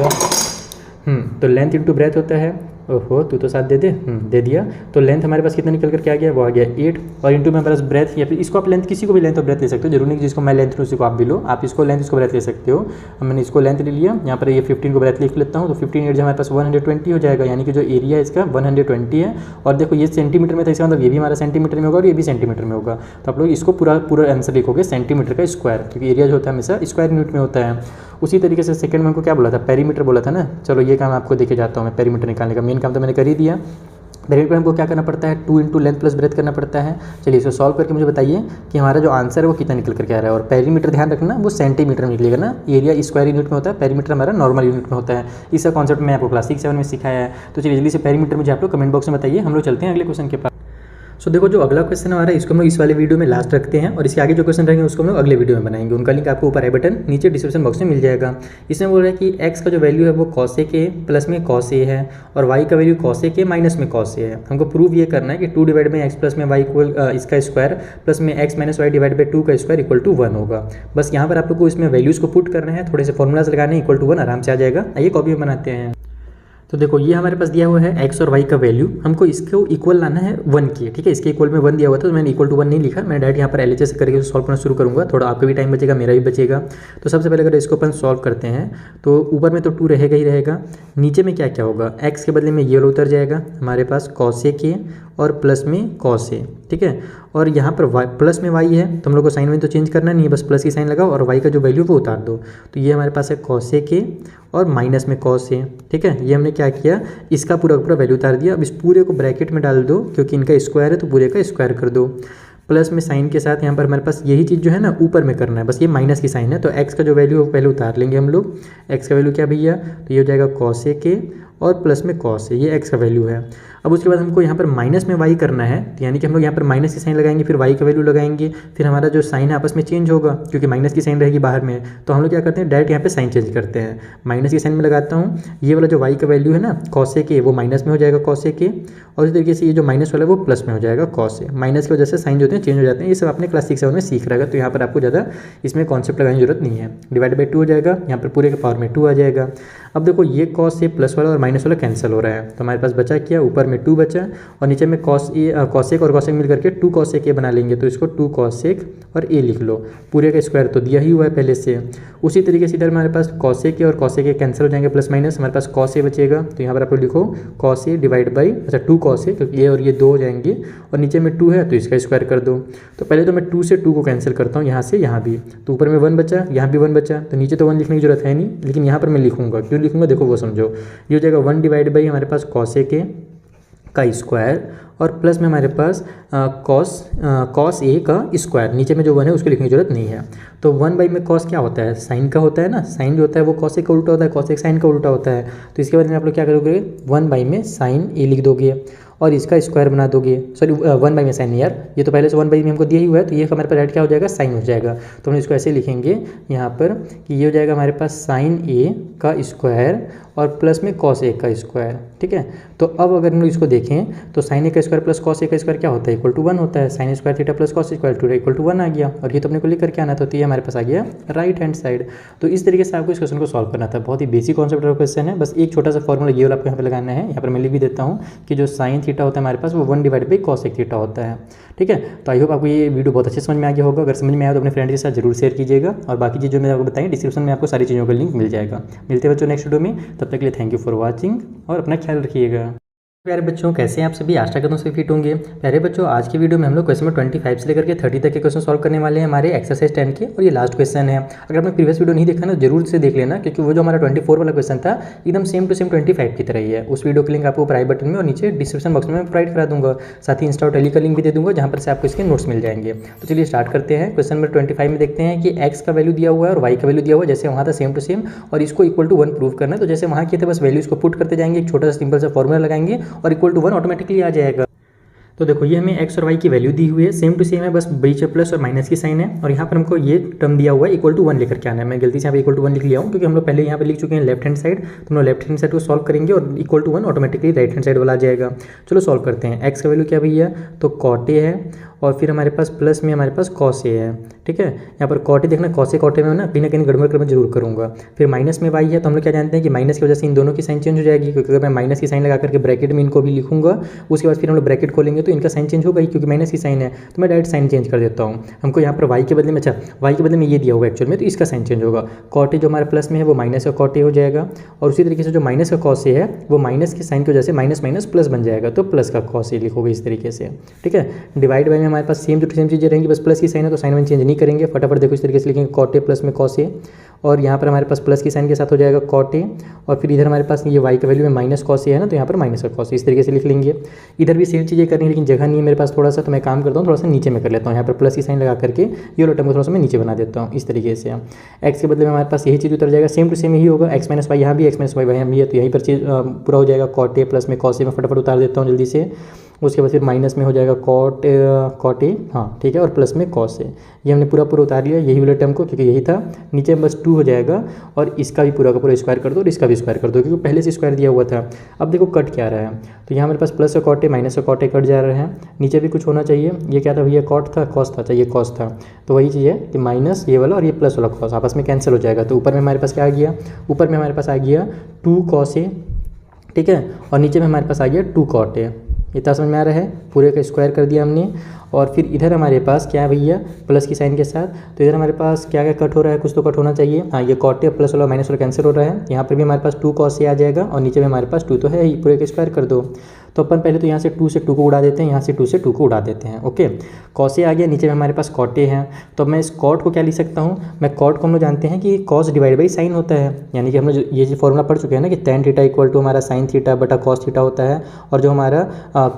तो लेंथ इंटू ब्रेथ होता है, ओहो तू तो साथ दे दे, दे दिया। तो लेंथ हमारे पास कितना निकल कर क्या आ गया, वो आ गया 8 और इंटू में हमारे पास ब्रेथ, या फिर इसको आप लेंथ किसी को भी लेंथ और ब्रेथ ले सकते हो, जरूरी नहीं जिसको मैं लेंथ लूँ उसी को आप भी लो। आप इसको लेंथ इसको ब्रेथ ले सकते हो। मैंने इसको लेंथ ले लिया, यहाँ पर ये 15 को ब्रेथ लिख लेता हूँ। तो 15 8 हमारे पास 120 हो जाएगा, यानी कि जो एरिया है इसका 120 है। और देखो ये सेंटीमीटर में था, इसका मतलब ये भी हमारा सेंटीमीटर में होगा और ये भी सेंटीमीटर में होगा। तो आप लोग इसको पूरा आंसर लिखोगे सेंटीमीटर का स्क्वायर, क्योंकि एरिया जो होता है हमेशा स्क्वायर यूनिट में होता है। उसी तरीके से सेकंड में हमको क्या बोला था, पेरीमीटर बोला था ना। चलो ये काम आपको देखे जाता हूँ मैं, पेरीमीटर निकालने का मेन काम तो मैंने कर ही दिया। पेरीमीटर हमको क्या करना पड़ता है, 2 इंटू लेंथ प्लस ब्रेथ करना पड़ता है। चलिए इसको सॉल्व करके मुझे बताइए कि हमारा जो आंसर है वो कितना निकल करके आ रहा है। और पेरीमीटर ध्यान रखना वो सेंटीमीटर में निकलेगा ना, एरिया स्क्वायर यूनिट में होता है, पेरीमीटर हमारा नॉर्मल यूनिट में होता है। इसका कॉन्सेप्ट मैं आपको क्लास 6-7 में सिखाया है। तो चलिए जल्दी से पेरीमीटर मुझे आप लोग कमेंट बॉक्स में बताइए। हम लोग चलते हैं अगले क्वेश्चन के पास। सो देखो जो अगला क्वेश्चन हमारा इसको हम लोग इस वाले वीडियो में लास्ट रखते हैं और इसके आगे जो क्वेश्चन रहेंगे उसको हम लोग अगले वीडियो में बनाएंगे। उनका लिंक आपको ऊपर आई बटन नीचे डिस्क्रिप्शन बॉक्स में मिल जाएगा। इसमें बोल रहा है कि x का जो वैल्यू है वो cos a के प्लस में cos a है और y का वैल्यू cos a के माइनस में cos a है। हमको प्रूव ये करना है कि 2 डिवाइड में x प्लस में y इक्वल इसका स्क्वायर प्लस में x minus Y divide by 2 का स्क्वायर इक्वल टू 1 होगा। बस यहाँ पर आप लोग को इसमें वैल्यूज़ को पुट करना है, थोड़े से फॉर्मूलाज लगाने हैं, इक्वल टू 1 आराम से आ जाएगा। आइए कॉपी में बनाते हैं। तो देखो ये हमारे पास दिया हुआ है x और y का वैल्यू, हमको इसको इक्वल लाना है 1 की, ठीक है। इसके इक्वल में 1 दिया हुआ था तो मैंने इक्वल टू 1 नहीं लिखा, मैं डायरेक्ट यहाँ पर LHS करके सॉल्व करना शुरू करूँगा। थोड़ा आपका भी टाइम बचेगा, मेरा भी बचेगा। तो सबसे पहले अगर इसको अपन सॉल्व करते हैं तो ऊपर में तो 2 रहेगा ही रहेगा, नीचे में क्या क्या होगा, x के बदले में ये उतर जाएगा हमारे पास cos a के और प्लस में cos a, ठीक है। और यहाँ पर y प्लस में y है तो हम लोग को साइन में तो चेंज करना नहीं है, बस प्लस की साइन लगाओ और y का जो वैल्यू वो उतार दो। तो ये हमारे पास है cos a के और माइनस में cos a, ठीक है। ये हमने क्या किया, इसका पूरा वैल्यू उतार दिया। अब इस पूरे को ब्रैकेट में डाल दो, क्योंकि इनका स्क्वायर है तो पूरे का स्क्वायर कर दो। प्लस में साइन के साथ यहाँ पर हमारे पास यही चीज़ जो है ना ऊपर में करना है, बस ये माइनस की साइन है। तो x का जो वैल्यू है पहले उतार लेंगे हम लोग। x का वैल्यू क्या भैया, तो ये हो जाएगा cos a के और प्लस में cos a, ये x का वैल्यू है। अब उसके बाद हमको यहाँ पर माइनस में y करना है, तो यानी कि हम लोग यहाँ पर माइनस की साइन लगाएंगे, फिर y का वैल्यू लगाएंगे, फिर हमारा जो साइन है आपस में चेंज होगा क्योंकि माइनस की साइन रहेगी बाहर में। तो हम लोग क्या करते हैं, डायरेक्ट यहाँ पे साइन चेंज करते हैं। माइनस की साइन में लगाता हूँ, ये वाला जो y का वैल्यू है ना cos a के, वो माइनस में हो जाएगा cos a के, और इस तरीके से ये जो माइनस वाला है वो प्लस में हो जाएगा cos a। माइनस की वजह से साइन जो होते हैं चेंज हो जाते हैं। ये सब आपने क्लास 6 7 में सीख रहा है, तो यहाँ पर आपको ज़्यादा इसमें कॉन्सेप्ट लगाने की जरूरत नहीं है। डिवाइड बाई 2 हो जाएगा, यहाँ पर पूरे के पावर में 2 आ जाएगा। अब देखो ये cos a प्लस वाला और माइनस वाला कैंसिल हो रहा है, तो हमारे पास बचा क्या, ऊपर में 2 बचा और नीचे में cos a और cos a मिल करके 2 cos a के बना लेंगे, तो इसको 2 cos a और a लिख लो। पूरे का स्क्वायर तो दिया ही हुआ है पहले से। उसी तरीके से इधर हमारे पास cos a के और cos a के कैंसिल हो जाएंगे, प्लस माइनस हमारे पास cos a बचेगा, तो यहाँ पर आप लिखो cos a divide by 2 cos a, क्योंकि ये और ये 2 हो जाएंगे और नीचे में 2 है तो इसका स्क्वायर कर दो। तो पहले तो मैं 2 से 2 को कैंसिल करता हूँ, यहाँ से यहाँ भी, तो ऊपर में 1 बचा, यहाँ भी 1 बचा, तो नीचे तो 1 लिखने की जरूरत है नहीं, लेकिन यहाँ पर मैं लिखूंगा। क्यों लिखूंगा देखो वो समझो। ये हो जाएगा 1 डिवाइड बाई हमारे पास cos a के का स्क्वायर और प्लस में हमारे पास cos a का स्क्वायर, नीचे में जो 1 है उसको लिखने की जरूरत नहीं है। तो 1 बाई में cos क्या होता है, साइन का होता है ना, साइन जो होता है वो cos a का उल्टा होता है, cos a साइन का उल्टा होता है। तो इसके बाद में आप लोग क्या करोगे, 1 बाई में साइन a लिख दोगे और इसका स्क्वायर बना दोगे। सॉरी 1 बाई में साइन यार, ये तो पहले से 1 बाई में हमको दिया ही हुआ है, तो ये हमारे पास डायरेक्ट क्या हो जाएगा, साइन हो जाएगा। तो हम इसको ऐसे लिखेंगे यहाँ पर कि ये हो जाएगा हमारे पास साइन a का स्क्वायर और प्लस में cos a का स्क्वायर। ठीक है, तो अब अगर हम लोग इसको देखें तो साइन a का स्क्वायर प्लस cos a का स्क्वायर क्या होता है, इक्वल टू 1 होता है। Sine square theta plus cos square theta equal to 1 आ गया, और ये तो अपने को लिख करके आना था, तो ये हमारे पास आ गया राइट हैंड साइड। तो इस तरीके से आपको इस क्वेश्चन को सॉल्व करना था। बहुत ही बेसिक कॉन्सेप्ट का क्वेश्चन है, बस एक छोटा सा फॉर्मूला ये वाला आपको यहाँ पे लगाना है। यहाँ पर मैं लिख भी देता हूँ कि जो साइन थीटा होता है हमारे पास वो 1 डिवाइड बाई cos थीटा होता है। ठीक है, तो आई होप आपको ये वीडियो बहुत अच्छे समझ में आ गया होगा। अगर समझ में आया तो अपने फ्रेंड के साथ जरूर शेयर कीजिएगा, और बाकी चीज़ जो मैंने आपको बताई डिस्क्रिप्शन में आपको सारी चीज़ों का लिंक मिल जाएगा। मिलते हैं बच्चों नेक्स्ट वीडियो में, तब तक के लिए थैंक यू फॉर वॉचिंग और अपना ख्याल रखिएगा। प्यारे बच्चों कैसे हैं आप सभी, आशा करता हूं सभी फिट होंगे। प्यारे बच्चों आज की वीडियो में हम लोग क्वेश्चन नंबर 25 से लेकर के 30 तक के क्वेश्चन सॉल्व करने वाले हैं हमारे एक्सरसाइज 10 के, और ये लास्ट क्वेश्चन है। अगर आपने प्रीवियस वीडियो नहीं देखा ना जरूर से देख लेना, क्योंकि वो जो हमारा 24 वाला क्वेश्चन था एकदम सेम टू सेम 25 की तरह ही है। उस वीडियो का लिंक आपको प्राइवेट बटन में और नीचे डिस्क्रिप्शन बॉक्स में प्रोवाइड करा दूंगा। साथ ही इंस्टा और टेली का लिंक भी दे दूंगा, जहाँ पर से आपको इसके नोट्स मिल जाएंगे। तो चलिए स्टार्ट करते हैं। क्वेश्चन नंबर 25 में देखते हैं कि एक्स का वैल्यू दिया हुआ है और वाई का वैल्यू दिया हुआ है, जैसे वहाँ था सेम टू सेम, और इसको इक्वल टू 1 प्रूव करना है। तो जैसे वहाँ किए थे बस वैल्यूज को पुट करते जाएंगे, एक छोटा सा सिंपल सा फॉर्मूला लगाएंगे और इक्वल टू 1 ऑटोमेटिकली आ जाएगा। तो देखो ये हमें एक्स और वाई की वैल्यू दी हुई है, सेम टू सेम है, बस बीच में प्लस और माइनस की साइन है, और यहाँ पर हमको ये टर्म दिया हुआ है इक्वल टू 1 लेकर के आना है। मैं गलती से यहाँ पे इक्वल टू 1 लिख लिया हूँ, क्योंकि हम लोग पहले यहाँ पे लिख चुके हैं लेफ्ट हैंड साइड, तो हम लोग लेफ्ट हैंड साइड को सॉल्व करेंगे और equal to 1 automatically right hand side वाला आ जाएगा। चलो सॉल्व करते हैं। एक्स का वैल्यू क्या भैया, तो cot a है, और फिर हमारे पास प्लस में हमारे पास cos a है। ठीक है, यहाँ पर cot a देखना, cos a में ना कहीं गड़बड़ जरूर करूँगा। फिर माइनस में y है, तो हम लोग क्या जानते हैं कि माइनस की वजह से इन दोनों की साइन चेंज हो जाएगी, क्योंकि अगर मैं माइनस की साइन लगा करके ब्रैकेट में इनको भी लिखूंगा, उसके बाद फिर हम लोग ब्रैकेट खोलेंगे तो इनका साइन चेंज होगा ही, क्योंकि माइनस की साइन है। तो मैं डायरेक्ट साइन चेंज कर देता हूँ। हमको यहाँ पर y के बदले में, अच्छा y के बदले में ये दिया हुआ एक्चुअल में, तो इसका साइन चेंज होगा। cot a जो हमारे प्लस में है वो माइनस का cot a हो जाएगा, और उसी तरीके से जो माइनस का cos a है वो माइनस की साइन की वजह से माइनस माइनस प्लस बन जाएगा, तो प्लस का cos a लिखोगे इस तरीके से। ठीक है, डिवाइड बाई में हमारे पास सेम टू सेम चीज़ें रहेंगी, बस प्लस की साइन है तो साइन वन चेंज नहीं करेंगे। फटाफट देखो इस तरीके से लिखेंगे cot a प्लस में cos a, और यहाँ पर हमारे पास प्लस की साइन के साथ हो जाएगा cot a, और फिर इधर हमारे पास ये y का वैल्यू में माइनस cos a है ना, तो यहाँ पर माइनस का cos a इस तरीके से लिख लेंगे। इधर भी सेम चीज़ें करनी है, लेकिन जगह नहीं है मेरे पास थोड़ा सा, तो मैं काम करता हूँ थोड़ा सा नीचे में कर लेता हूँ। यहाँ पर प्लस की साइन लगा करके ये वाला टर्म को थोड़ा सा मैं नीचे बना देता हूँ इस तरीके से। एक्स के बदले में हमारे पास यही चीज़ उतर जाएगा, सेम टू सेम यही होगा। एक्स माइनस वाई यहाँ भी, एक्स माइनस वाई यहाँ भी है, तो यहीं पर चीज़ पूरा हो जाएगा। cot a प्लस में cos a में फटाफट उतार देता हूँ जल्दी से। उसके बाद फिर माइनस में हो जाएगा cot a, हाँ ठीक है, और प्लस में cos a। ये हमने पूरा उतार लिया यही वाले टर्म को, क्योंकि यही था। नीचे में बस 2 हो जाएगा, और इसका भी पूरा का पूरा स्क्वायर कर दो और इसका भी स्क्वायर कर दो, क्योंकि पहले से स्क्वायर दिया हुआ था। अब देखो कट क्या रहा है, तो यहाँ हमारे पास प्लस का cot a माइनस का cot a कट जा रहा है। नीचे भी कुछ होना चाहिए, ये क्या था भैया, cot था, cos था, चाहिए cos था, तो वही चीज़ है कि माइनस ये वाला और ये प्लस वाला cos आपस में कैंसिल हो जाएगा। तो ऊपर में हमारे पास क्या आ गया, ऊपर में हमारे पास आ गया 2 cos a, ठीक है, और नीचे में हमारे पास आ गया 2 cot a। इतना समझ में आ रहा है, पूरे का स्क्वायर कर दिया हमने। और फिर इधर हमारे पास क्या है भैया, प्लस की साइन के साथ, तो इधर हमारे पास क्या क्या कट हो रहा है, कुछ तो कट होना चाहिए। हाँ, ये cot a प्लस वाला माइनस वाला कैंसिल हो रहा है। यहाँ पर भी हमारे पास 2 cos a आ जाएगा, और नीचे में हमारे पास 2 तो है ही, पूरे का स्क्वायर कर दो। तो अपन पहले तो यहाँ से 2 से 2 को उड़ा देते हैं, यहाँ से 2 से 2 को उड़ा देते हैं। ओके, cos a आ गया, नीचे में हमारे पास cot a है। तो मैं इस cot को क्या लिख सकता हूँ, मैं cot को हम लोग जानते हैं कि cos डिवाइड बाई साइन होता है, यानी कि हम लोग ये जो फॉर्मूला पढ़ चुके हैं ना कि tan थीटा इक्वल टू हमारा sin थीटा बटा cos थीटा होता है, और जो हमारा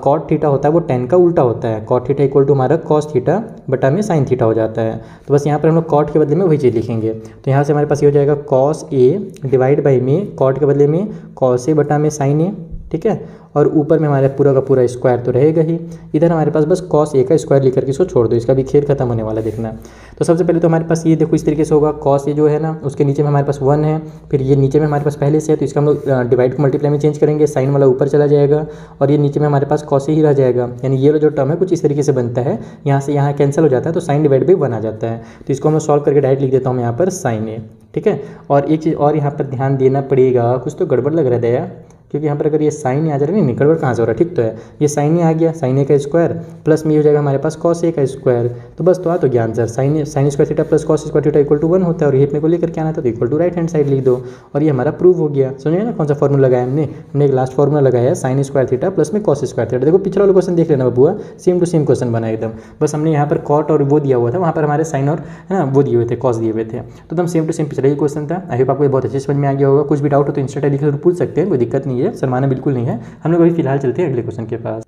cot थीटा होता है वो tan का उल्टा होता है। cot थीटा इक्वल टू हमारा cos थीटा बटा में sin थीटा हो जाता है। तो बस यहाँ पर हम लोग cot के बदले में वही चीज़ लिखेंगे। तो यहाँ से हमारे पास ये हो जाएगा cos a डिवाइड बाई में cot के बदले में cos a बटा में sin a, ठीक है, और ऊपर में हमारे पूरा का पूरा स्क्वायर तो रहेगा ही। इधर हमारे पास बस cos a का स्क्वायर लिख करके इसको छोड़ दो, इसका भी खेल खत्म होने वाला देखना। तो सबसे पहले तो हमारे पास ये देखो इस तरीके से होगा, cos a जो है ना उसके नीचे में हमारे पास 1 है, फिर ये नीचे में हमारे पास पहले से है तो इसका हम लोग डिवाइड को मल्टीप्लाई में चेंज करेंगे, साइन वाला ऊपर चला जाएगा और ये नीचे में हमारे पास cos a ही रह जाएगा। यानी ये जो टर्म है कुछ इस तरीके से बनता है, यहाँ से यहाँ कैंसिल हो जाता है तो साइन डिवाइड बाई 1 आ जाता है। तो इसको मैं सॉल्व करके डायरेक्ट लिख देता हूँ यहाँ पर sin a, ठीक है। और एक चीज़ और यहाँ पर ध्यान देना पड़ेगा, कुछ तो गड़बड़ लग रहा है दया, क्योंकि यहाँ पर अगर ये साइन आ जा रहा है, नहीं गड़बड़ कहाँ से हो रहा है, ठीक तो है, ये साइन आ गया, साइन ए का स्क्वायर प्लस में ये हो जाएगा हमारे पास cos a का स्क्वायर। तो बस तो आ तो गया answer, sine square theta plus cos square theta equal to 1 होता है और ये अपने को लेकर के आना था तो equal to right hand side लिख दो और ये हमारा प्रूव हो गया। समझिए ना कौन सा फॉर्मूला लगाया हमने एक लास्ट फॉर्मूला लगाया है साइन स्क्वायर थीटा प्लस में cos स्क्वायर थीटा। देखो पिछला वाला क्वेश्चन देख लेना बबुआ, सेम टू सेम क्वेश्चन बना एकदम, बस हमने यहाँ पर कॉट और वो दिया हुआ था, वहाँ पर हमारे साइन और है ना वो दिए हुए थे, कॉस दिए हुए थे, तो एकदम सेम टू सेम पिछला ही क्वेश्चन था। आई होप आपको बहुत अच्छे समझ में आ गया होगा। कुछ भी डाउट हो तो इंस्टा लिख कर पूछ सकते हैं, कोई दिक्कत नहीं है, शर्माना बिल्कुल नहीं है। हम लोग अभी फिलहाल चलते हैं अगले क्वेश्चन के पास।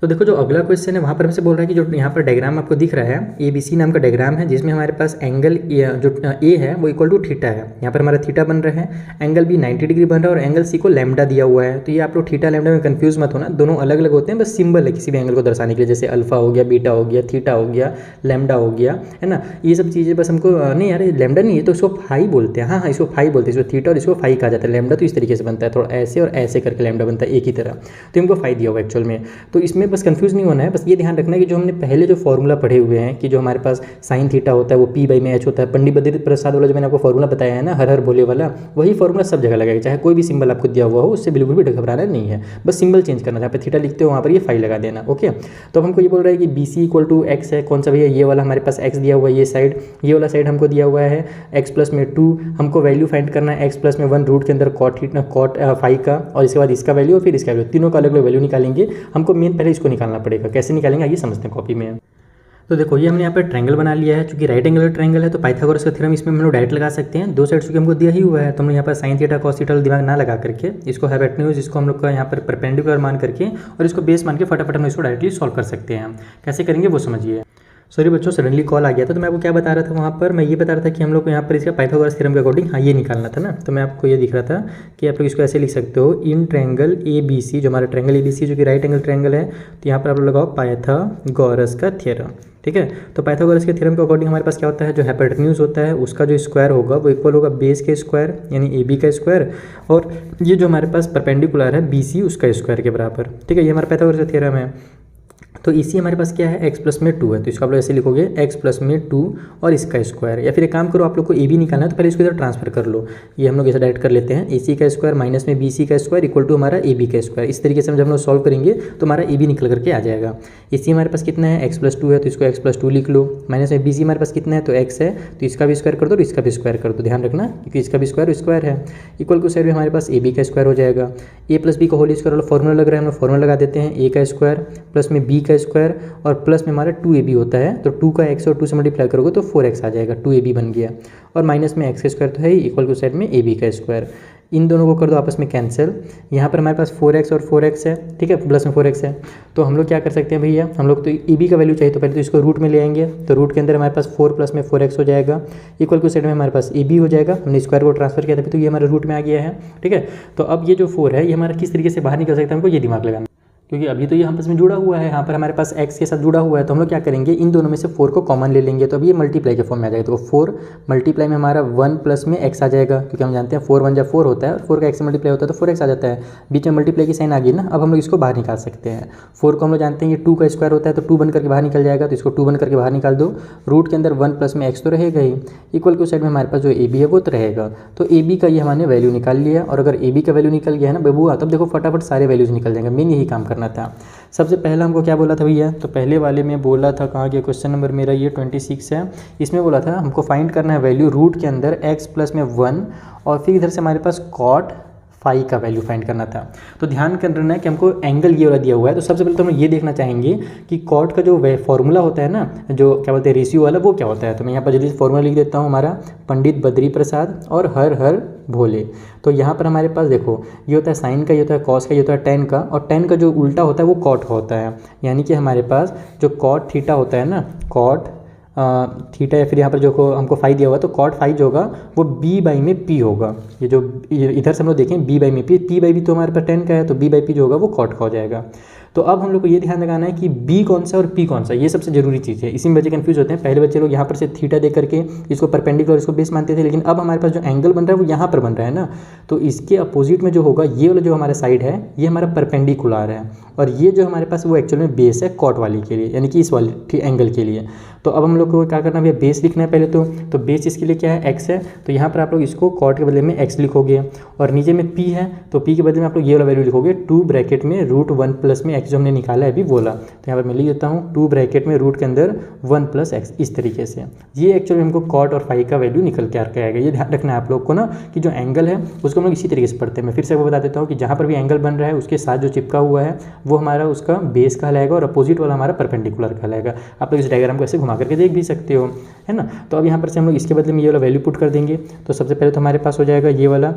तो देखो जो अगला क्वेश्चन है वहाँ पर हमसे बोल रहा है कि जो यहाँ पर डायग्राम आपको दिख रहा है ABC नाम का डायग्राम है, जिसमें हमारे पास एंगल जो A है वो इक्वल टू थीटा है। यहाँ पर हमारा थीटा बन रहा है, एंगल B 90 डिग्री बन रहा है और एंगल C को लैम्डा दिया हुआ है। तो ये आप लोग थीटा लैम्डा में कंफ्यूज मत होना, दोनों अलग अलग होते हैं, बस सिंबल है किसी भी एंगल को दर्शाने के लिए, जैसे अल्फा हो गया, बीटा हो गया, थीटा हो गया, लैम्डा हो गया, है ना, ये सब चीज़ें बस हमको नहीं यार लैम्डा नहीं है तो इसको फाई बोलते हैं, हाँ इसको फाई बोलते हैं, इसको थीटा और इसको फाई कहा जाता है। लैम्डा तो इस तरीके से बनता है, थोड़ा ऐसे और ऐसे करके लैम्डा बनता है एक ही तरह, तो हमको फाई दिया हुआ एक्चुअल में। तो इसमें बस कंफ्यूज नहीं होना है, बस ये ध्यान रखना है कि जो हमने पहले जो फॉर्मूला पढ़े हुए हैं कि जो हमारे पास साइन थीटा होता है वो P/h होता है, पंडित बद्री प्रसाद वाला जो मैंने आपको फॉर्मूला बताया है ना, हर हर भोले वाला, वही फॉर्मूला सब जगह लगेगा, चाहे कोई भी सिंबल आपको दिया हुआ हो उससे बिल्कुल भी घबराना नहीं है, बस सिंबल चेंज करना, जहाँ पे थीटा लिखते हो वहाँ पर ये फाई लगा देना, ओके। तो हमको ये बोल रहा है कि BC इक्वल टू x है, कौन सा भैया, ये वाला हमारे पास x दिया हुआ है, ये साइड, ये वाला साइड हमको दिया हुआ है x प्लस में 2, हमको वैल्यू फाइंड करना है x प्लस में 1 रूट के अंदर कॉट फाई का, और इसके बाद इसका वैल्यू और फिर इसका वैल्यू, तीनों का अलग अलग वैल्यू निकालेंगे। हमको मेन पहले इसको निकालना पड़ेगा, कैसे निकालेंगे आइए समझते हैं कॉपी में। तो देखो ये हमने यहाँ पर ट्रायंगल बना लिया है, चूंकि राइट एंगल ट्रायंगल है तो पाइथागोरस का थ्योरम इसमें हम लोग डायरेक्ट लगा सकते हैं, दो साइड चूंकि हमको दिया ही हुआ है तो हम लोग यहाँ पर साइन थीटा कॉस थीटा दिमाग ना लगा करके इसको हाइपोटेन्यूज इसको हम लोग का यहाँ पर परपेंडिकुलर मान करके और इसको बेस मान के फटाफट हम इसको डायरेक्टली सॉल्व कर सकते हैं। कैसे करेंगे वो समझिए। सॉरी बच्चों सडनली कॉल आ गया था, तो मैं आपको क्या बता रहा था वहाँ पर, मैं ये बता रहा था कि हम लोग को यहाँ पर इसका पाइथागोरस थ्योरम के अकॉर्डिंग हाँ ये निकालना था ना, तो मैं आपको ये दिख रहा था कि आप लोग इसको ऐसे लिख सकते हो, इन ट्रायंगल ABC, जो हमारा ट्रायंगल ABC जो कि राइट एंगल ट्रायंगल है, तो यहाँ पर आप लोग लगाओ पाइथागोरस का थ्योरम, ठीक है। तो पाइथागोरस के थ्योरम के अकॉर्डिंग हमारे पास क्या होता है, जो हाइपोटेन्यूज होता है उसका जो स्क्वायर होगा वो इक्वल होगा बेस के स्क्वायर यानी AB का स्क्वायर, और ये जो हमारे पास परपेंडिकुलर है BC उसका स्क्वायर के बराबर, ठीक है। ये हमारा पाइथागोरस का थ्योरम है। तो इसी हमारे पास क्या है x प्लस में 2 है, तो इसको आप लोग ऐसे लिखोगे x प्लस में 2 और इसका स्क्वायर, या फिर एक काम करो आप लोग को AB निकालना है तो पहले इसको इधर ट्रांसफर कर लो, ये हम लोग ऐसे डायरेक्ट कर लेते हैं, AC का स्क्वायर माइनस में BC का स्क्वायर इक्वल टू हमारा AB का स्क्वायर। इस तरीके से जब हम लोग सॉल्व करेंगे तो हमारा AB निकल करके आ जाएगा। AC हमारे पास कितना है x प्लस 2 है तो इसको x प्लस 2 लिख लो, माइनस में BC हमारे पास कितना है तो x है तो इसका भी स्क्वायर कर दो और इसका भी स्क्वायर कर दो, ध्यान रखना क्योंकि इसका भी स्क्वायर है, इक्वल टू साइड में हमारे पास AB का स्क्वायर हो जाएगा, A प्लस B का होल स्क्वायर वाला फॉर्मूला लग रहा है, हम लोग फॉर्मूला लगा देते हैं, A का स्क्वायर प्लस में B का स्क्वायर और प्लस में हमारा 2AB होता है, तो 2 का x और 2 से मल्टीप्लाई करोगे तो 4x आ जाएगा, 2AB बन गया, और माइनस में x का स्क्वायर तो है ही, इक्वल टू साइड में AB का स्क्वायर, इन दोनों को कर दो आपस में कैंसिल। यहाँ पर हमारे पास 4x और 4x है, ठीक है, प्लस में 4x है, तो हम लोग क्या कर सकते हैं भैया, हम लोग तो AB का वैल्यू चाहिए तो पहले तो इसको रूट में ले आएंगे, तो रूट के अंदर हमारे पास 4 प्लस में 4x हो जाएगा, इक्वल टू साइड में हमारे पास AB हो जाएगा, हमने स्क्वायर को ट्रांसफर किया था तो ये हमारे रूट में आ गया है, ठीक है। तो अब ये जो 4 है ये हमारा किस तरीके से बाहर निकल सकता है, हमको ये दिमाग लगाना, क्योंकि अभी तो ये आपस में जुड़ा हुआ है, यहाँ पर हमारे पास x के साथ जुड़ा हुआ है, तो हम लोग क्या करेंगे इन दोनों में से 4 को कॉमन ले लेंगे, तो अभी ये मल्टीप्लाई के फॉर्म में आ जाएगा, तो 4 मल्टीप्लाई में हमारा 1 प्लस में x आ जाएगा, क्योंकि हम जानते हैं 4 1 जब 4 होता है और 4 का x से मल्टीप्लाई होता है तो 4x आ जाता है, बीच में मल्टीप्लाई की साइन आ गई ना, अब हम लोग इसको बाहर निकाल सकते हैं। 4 को हम लोग जानते हैं ये 2 का स्क्वायर होता है तो 2 बन करके बाहर निकल जाएगा, तो इसको 2 बन करके बाहर निकाल दो, रूट के अंदर 1 प्लस में x तो रहेगा ही, इक्वल टू साइड में हमारे पास जो AB है वो तो रहेगा, तो AB का ये हमने वैल्यू निकाल लिया, और अगर AB का वैल्यू निकल गया है ना बबुआ, तब देखो फटाफट सारे वैल्यूज निकल जाएंगे, मेन यही काम करना था। सबसे पहला हमको क्या बोला था भैया, तो पहले वाले में बोला था, कहाँ गया क्वेश्चन नंबर मेरा, ये 26 है, इसमें बोला था हमको फाइंड करना है वैल्यू रूट के अंदर x प्लस में 1 और फिर इधर से हमारे पास कॉट फाई का वैल्यू फाइंड करना था। तो ध्यान करना है कि हमको एंगल ये वाला दिया हुआ है, तो सबसे पहले तो हम ये देखना चाहेंगे कि कॉट का जो फॉर्मूला होता है ना, जो क्या बोलते हैं रेशियो वाला, वो क्या होता है। तो मैं यहाँ पर जल्दी फॉर्मूला लिख देता हूँ, हमारा पंडित बद्री प्रसाद और हर हर भोले। तो यहाँ पर हमारे पास देखो ये होता है साइन का, ये होता है कॉस का, ये होता है टेन का, और टेन का जो उल्टा होता है वो कॉट का होता है, यानी कि हमारे पास जो कॉट थीटा होता है ना, कॉट थीटा या फिर यहाँ पर जो हमको फाई दिया हुआ, तो कॉट फाई जो होगा वो बी बाई में पी होगा। ये जो इधर से हम लोग देखें बी बाई में पी बाई भी तो हमारे पास 10 का है, तो बी बाई पी जो होगा वो कॉट का हो जाएगा। तो अब हम लोग को ये ध्यान लगाना है कि बी कौन सा और पी कौन सा, ये सबसे जरूरी चीज़ है। इसी में बच्चे कंफ्यूज होते हैं। पहले बच्चे लोग यहाँ पर से थीटा दे करके इसको परपेंडिकुलर इसको बेस मानते थे, लेकिन अब हमारे पास जो एंगल बन रहा है वो यहाँ पर बन रहा है ना, तो इसके अपोजिट में जो होगा ये वाला जो हमारा साइड है ये हमारा परपेंडिकुलर है, और ये जो हमारे पास वो एक्चुअल में बेस है कॉट वाली के लिए, यानी कि इस वाली एंगल के लिए। तो अब हम लोग को क्या करना है, बेस लिखना है पहले तो बेस इसके लिए क्या है, एक्स है। तो यहाँ पर आप लोग इसको कॉट के बदले में एक्स लिखोगे, और नीचे में पी है तो पी के बदले में आप लोग ये वाला वैल्यू लिखोगे 2 ब्रैकेट में रूट 1 प्लस में एक्स जो हमने निकाला है अभी बोला। तो यहाँ पर मैं लिख देता हूँ 2 ब्रैकेट में रूट के अंदर 1 प्लस एक्स, इस तरीके से। ये एक्चुअली हमको कॉट और फाई का वैल्यू निकल के आएगा। ये ध्यान रखना है आप लोग को ना कि जो एंगल है उसको हम लोग इसी तरीके से पढ़ते हैं। मैं फिर से बता देता हूँ कि जहाँ पर भी एंगल बन रहा है उसके साथ जो चिपका हुआ है वो हमारा उसका बेस कहलाएगा, और अपोजिट वाला हमारा परपेंडिकुलर कहलाएगा। आप लोग इस डायग्राम को ऐसे घुमा करके देख भी सकते हो, है ना। तो अब यहाँ पर से हम लोग इसके बदले में ये वाला वैल्यू पुट कर देंगे। तो सबसे पहले तो हमारे पास हो जाएगा ये वाला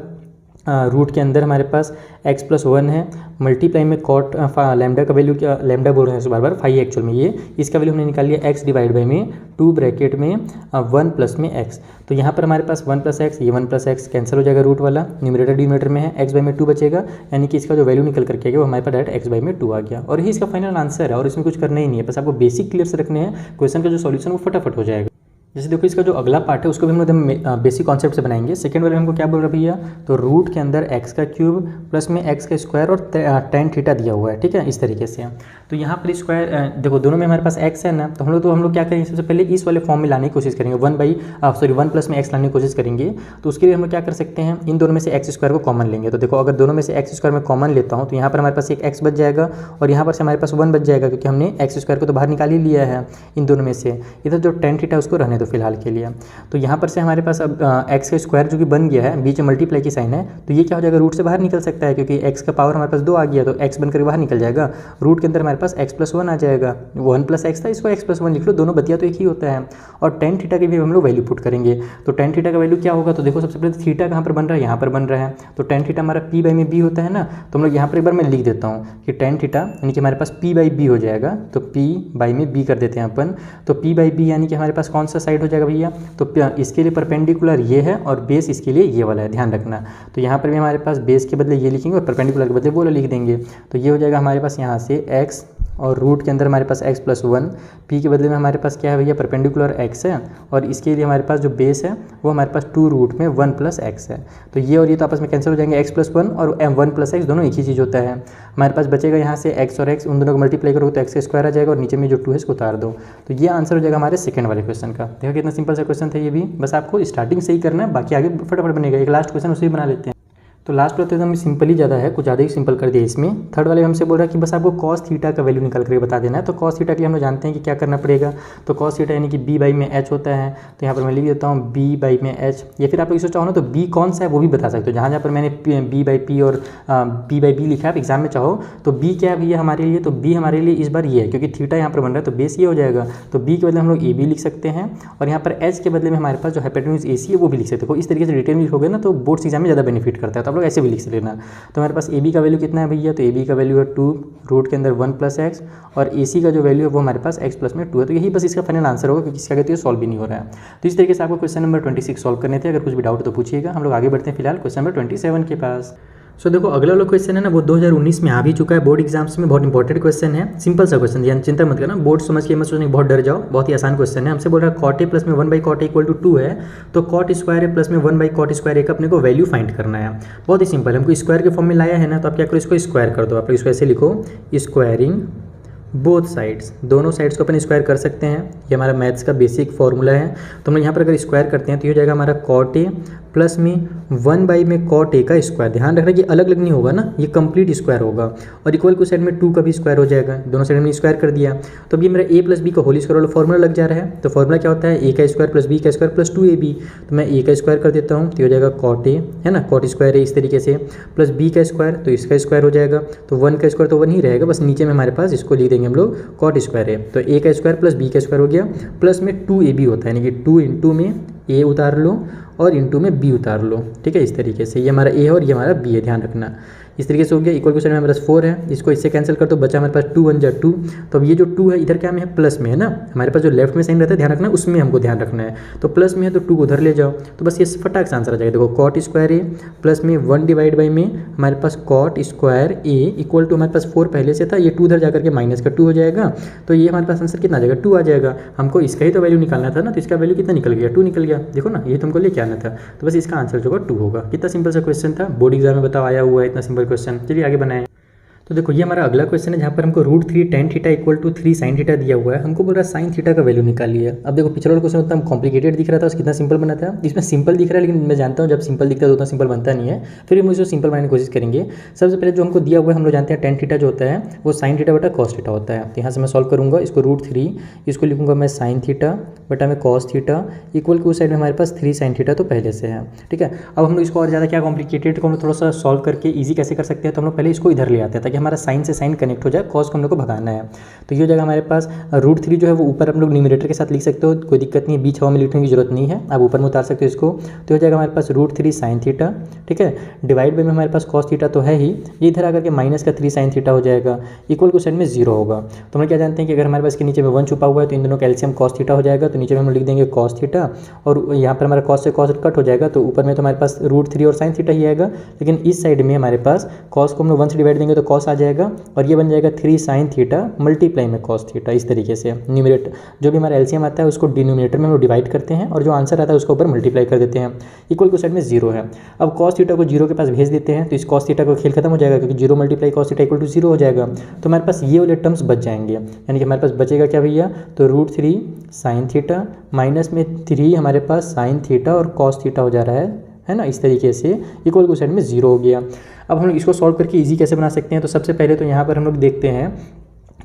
रूट के अंदर हमारे पास x प्लस 1 है, मल्टीप्लाई में कॉट लैम्डा का वैल्यू, क्या लैम्डा बोल रहे हैं बार बार, फाई एक्चुअल में ये इसका वैल्यू हमने निकाल लिया x डिवाइड बाई में 2 ब्रैकेट में 1 प्लस में x। तो यहाँ पर हमारे पास 1 प्लस एक्स, ये 1 प्लस एक्स कैंसिल हो जाएगा, रूट वाला न्यूमरेटर डिनोमिनेटर में है, x बाई में 2 बचेगा, यानी कि इसका जो वैल्यू निकल करके आएगा वो हमारे पास डायरेक्ट x बाई में 2 आ गया। और यही इसका फाइनल आंसर है, और इसमें कुछ करना ही नहीं है, बस आपको बेसिक क्लियर से रखने हैं, क्वेश्चन का जो सॉल्यूशन वो फटाफट हो जाएगा। जैसे देखो इसका जो अगला पार्ट है उसको भी हम लोग बेसिक कॉन्सेप्ट से बनाएंगे। सेकंड वाले हमको क्या बोल रहा है भैया, तो रूट के अंदर x का क्यूब प्लस में x का स्क्वायर और tan थीटा दिया हुआ है, ठीक है, इस तरीके से। तो यहाँ पर स्क्वायर देखो दोनों में हमारे पास x है ना, तो हम लोग क्या करेंगे, सबसे पहले इस वाले फॉर्म में लाने की कोशिश करेंगे, 1 प्लस में x लाने की कोशिश करेंगे। तो उसके लिए हम लोग क्या कर सकते हैं, इन दोनों में से x स्क्वायर को कॉमन लेंगे। तो देखो अगर दोनों में से x स्क्वायर में कॉमन लेता हूँ तो यहाँ पर हमारे पास एक x बच जाएगा, और यहाँ पर से हमारे पास 1 बच जाएगा, क्योंकि हमने x स्क्वायर को तो बाहर निकाल ही लिया है इन दोनों में से। इधर जो tan थीटा उसको रहने दो फिलहाल के लिए। तो यहाँ पर से हमारे पास अब x का स्क्वायर जो कि बन गया है, बीच में मल्टीप्लाई की साइन है, तो ये क्या हो जाएगा, रूट से बाहर निकल सकता है, क्योंकि x का पावर हमारे पास 2 आ गया, तो x बनकर बाहर निकल जाएगा। रूट के अंदर हमारे पास x प्लस 1 आ जाएगा, 1 प्लस एक्स था, इसको x प्लस 1 लिख लो, दोनों बतिया तो एक ही होता है। और tan थीटा की भी हम लोग वैल्यू पुट करेंगे। तो tan थीटा का वैल्यू क्या होगा, तो देखो सबसे पहले थीटा कहाँ पर बन रहा है, यहाँ पर बन रहा है। तो tan थीटा हमारा p बाई में b होता है ना, तो हम लोग यहाँ पर एक बार मैं लिख देता हूँ कि tan थीटा यानी कि हमारे पास p बाई b हो जाएगा। तो p बाई में b कर देते हैं अपन। तो p बाई b यानी कि हमारे पास कौन सा साइड हो जाएगा भैया, तो इसके लिए परपेंडिकुलर ये है और बेस इसके लिए ये वाला है, ध्यान रखना। तो यहाँ पर भी हमारे पास बेस के बदले ये लिखेंगे और परपेंडिकुलर के बदले वो वाला लिख देंगे। तो ये हो जाएगा हमारे पास यहाँ से x, और रूट के अंदर हमारे पास x प्लस 1, p के बदले में हमारे पास क्या है भैया, परपेंडिकुलर x है, और इसके लिए हमारे पास जो बेस है वो हमारे पास 2 रूट में 1 प्लस एक्स है। तो ये और ये तो आपस में कैंसिल हो जाएंगे, x प्लस 1 और 1 प्लस एक्स दोनों एक ही चीज़ होता है। हमारे पास बचेगा यहाँ से x और x, उन दोनों को मल्टीप्लाई करो तो x का स्क्वायर आ जाएगा, और नीचे में जो 2 है इसको उतार दो। तो ये आंसर हो जाएगा हमारे सेकंड वाले क्वेश्चन का। देखो कितना सिंपल सा क्वेश्चन था ये भी, बस आपको स्टार्टिंग से ही करना है, बाकी आगे फटाफट बनेगा। एक लास्ट क्वेश्चन उसे भी बना लेते हैं। तो लास्ट वाला तो एकदम सिंपल ही ज़्यादा है, कुछ ज़्यादा ही सिंपल कर दिया इसमें। थर्ड वाले हमसे बोल रहा है कि बस आपको कॉस थीटा का वैल्यू निकाल करके बता देना है। तो कॉस थीटा के लिए हम लोग जानते हैं कि क्या करना पड़ेगा। तो कॉस थीटा यानी कि b बाई में h होता है। तो यहाँ पर मैं लिख देता हूँ b बाई में h, या फिर आप लोग इसको चाहो ना तो b कौन सा है वो भी बता सकते हो। जहाँ जहाँ पर मैंने b बाई p और p बाई b लिखा है, आप एग्जाम में चाहो तो b क्या है भैया हमारे लिए, तो b हमारे लिए इस बार ये है, क्योंकि थीटा यहाँ पर बन रहा है तो बेस ये हो जाएगा। तो b के बदले हम लोग ab लिख सकते हैं, और यहाँ पर h के बदले में हमारे पास जो हाइपोटेन्यूज AC है वो भी लिख सकते हो। इस तरीके से डिटेल में लिखोगे ना तो बोर्ड्स एग्जाम में ज़्यादा बेनिफिट करता है, तो आप लोग ऐसे भी लिख लेना। तो हमारे पास AB का वैल्यू कितना है भैया, तो AB का वैल्यू है 2 रूट के अंदर 1 प्लस एक्स, और AC का जो वैल्यू है वो हमारे पास x प्लस में 2 है। तो यही बस इसका फाइनल आंसर होगा, क्योंकि इसका कहते हैं सॉल्व भी नहीं हो रहा है। तो इस तरीके से आपको क्वेश्चन नंबर 26 सॉल्व करने थे। अगर कुछ भी डाउट तो पूछिएगा। हम लोग आगे बढ़ते हैं फिलहाल क्वेश्चन नंबर 27 के पास। सो देखो अगला वाला क्वेश्चन है ना वो 2019 में आ भी चुका है बोर्ड एग्जाम्स में, बहुत इंपॉर्टेंट क्वेश्चन है, सिंपल सा क्वेश्चन है, चिंता मत करना, बोर्ड समझ के मत सोचने बहुत डर जाओ, बहुत ही आसान क्वेश्चन है। हमसे बोल रहा है कॉट ए प्लस में 1 by cot A equal to 2 है, तो कॉट स्क्वायर ए प्लस में 1 बाई कॉट स्क्वायर ए का अपने को वैल्यू फाइंड करना है। बहुत ही सिंपल, हमको स्क्वायर के फॉर्म में लाया है ना, तो आप क्या करो इसको स्क्वायर कर दो। आप लोग इसको ऐसे लिखो, स्क्वायरिंग बोथ साइड्स, दोनों साइड्स को अपन स्क्वायर कर सकते हैं, ये हमारा मैथ्स का बेसिक फॉर्मूला है। तो हम यहाँ पर अगर स्क्वायर करते हैं तो ये हो जाएगा हमारा कॉट ए प्लस में 1 बाई में कॉट ए का स्क्वायर। ध्यान रखना कि अलग अलग नहीं होगा ना, ये कंप्लीट स्क्वायर होगा, और इक्वल को साइड में 2 का भी स्क्वायर हो जाएगा, दोनों साइड में स्क्वायर कर दिया। तो अब ये मेरा a प्लस बी का होल स्क्वायर वाला फॉर्मूला लग जा रहा है। तो फॉर्मूला क्या होता है, a का स्क्वायर प्लस b का स्क्वायर प्लस 2ab। तो मैं a का स्क्वायर कर देता हूँ, तो ये हो जाएगा कॉट ए, है ना, कॉट स्क्वायर है इस तरीके से, प्लस b का स्क्वायर, तो इसका स्क्वायर हो जाएगा। तो 1 का स्क्वायर तो 1 ही रहेगा, बस नीचे में हमारे पास इसको लिख देंगे हम लोग कॉट स्क्वायर है। तो a का स्क्वायर प्लस b का स्क्वायर हो गया, प्लस में 2ab होता है, यानी कि 2 इंटू में a उतार लो और इंटू में b उतार लो, ठीक है, इस तरीके से। ये हमारा a है और ये हमारा b है, ध्यान रखना। इस तरीके से हो गया। इक्वल टू साइड में हमारे पास 4 है, इसको इससे कैंसिल कर दो, बचा हमारे पास 2 1 जा 2। तो अब ये जो 2 है इधर क्या में है, प्लस में है ना, हमारे पास जो लेफ्ट में साइन रहता है ध्यान रखना, उसमें हमको ध्यान रखना है। तो प्लस में है तो 2 को उधर ले जाओ, तो बस ये फटाक से आंसर आ जाएगा। देखो कॉट स्क्वायर ए प्लस में 1 डिवाइड बाई में हमारे पास cot square A equal to हमारे पास 4 पहले से था, ये 2 उधर जाकर के माइनस का 2 हो जाएगा। तो ये हमारे पास आंसर कितना आ जाएगा, 2 आ जाएगा। हमको इसका ही तो वैल्यू निकालना था ना, तो इसका वैल्यू कितना निकल गया, 2 निकल गया। देखो ना, ये तुमको लेके आना था, तो बस इसका आंसर जो होगा 2 होगा। कितना सिंपल सा क्वेश्चन था, बोर्ड एग्जाम में बताओ आया हुआ है इतना सिंपल क्वेश्चन। चलिए आगे बनाएं। तो देखो ये हमारा अगला क्वेश्चन है जहाँ पर हमको √3 tan theta equal to 3 sin theta दिया हुआ है, हमको बोल रहा है साइन थीटा का वैल्यू निकालिए। अब देखो पिछले वाला क्वेश्चन उतना कॉम्प्लिकेटेड दिख रहा था, कितना सिंपल बना था, इसमें सिंपल दिख रहा है, लेकिन मैं जानता हूँ जब सिंपल दिखता है तो उतना सिंपल बनता नहीं है। फिर हम इसको सिंपल बनाने की कोशिश करेंगे। सबसे पहले जो हमको दिया हुआ है, हम लोग जानते हैं tan थीटा जो होता है वो sin थीटा बटा cos थीटा होता है। तो यहाँ से मैं सॉल्व करूँगा, इसको √3 इसको लिखूँगा मैं sin थीटा बटा में cos थीटा इक्वल के उस साइड में हमारे पास 3 sin थीटा तो पहले से है। ठीक है, अब हम लोग इसको और ज़्यादा क्या कॉम्प्लिकेटेड को हम लोग थोड़ा सा सॉल्व करके ईजी कैसे कर सकते हैं, तो हम लोग पहले इसको इधर ले आते हैं ताकि हमारा साइन से साइन कनेक्ट हो जाए, कॉस को हम लोग को भगाना है। तो ये हो जाएगा हमारे पास √3 जो है वो ऊपर हम लोग न्यूमरेटर के साथ लिख सकते हो, कोई दिक्कत नहीं है, बीच हवा में लिखने की जरूरत नहीं है, आप ऊपर में उतार सकते हो इसको। तो हो जाएगा हमारे पास √3 sin थीटा, ठीक है, डिवाइड बाई में हमारे पास cos थीटा तो है ही, ये इधर आकर के माइनस का 3 sin थीटा हो जाएगा, इक्वल को साइड में 0 होगा। तो हम क्या जानते हैं कि अगर हमारे पास के नीचे में 1 छुपा हुआ है तो इन दोनों कैल्शियम cos थीटा हो जाएगा, तो नीचे में हम लिख देंगे cos थीटा, और यहाँ पर हमारा cos से cos कट हो जाएगा, तो ऊपर में तो हमारे पास √3 और sin थीटा ही आएगा, लेकिन इस साइड में हमारे पास cos को हम लोग 1 से डिवाइड देंगे तो cos आ जाएगा, और ये बन जाएगा 3 sin थीटा मल्टीप्लाई में cos थीटा। इस तरीके से न्यूमरेटर जो भी हमारा एलसीएम आता है उसको डिनोमिनेटर में हम लोग डिवाइड करते हैं, और जो आंसर आता है उसको ऊपर मल्टीप्लाई कर देते हैं, इक्वल को साइड में 0 है। अब cos थीटा को 0 के पास भेज देते हैं, तो इस cos थीटा का खेल खत्म हो जाएगा, क्योंकि 0 multiply cos theta equal to 0 हो जाएगा। तो हमारे पास ये वाले टर्म्स बच जाएंगे, यानी कि हमारे पास बचेगा क्या भैया, तो √3 sin थीटा माइनस में 3 हमारे पास sin थीटा और cos थीटा हो जा रहा है ना, इस तरीके से इक्वल को साइड में 0 हो गया। अब हम लोग इसको सॉल्व करके इजी कैसे बना सकते हैं, तो सबसे पहले तो यहाँ पर हम लोग देखते हैं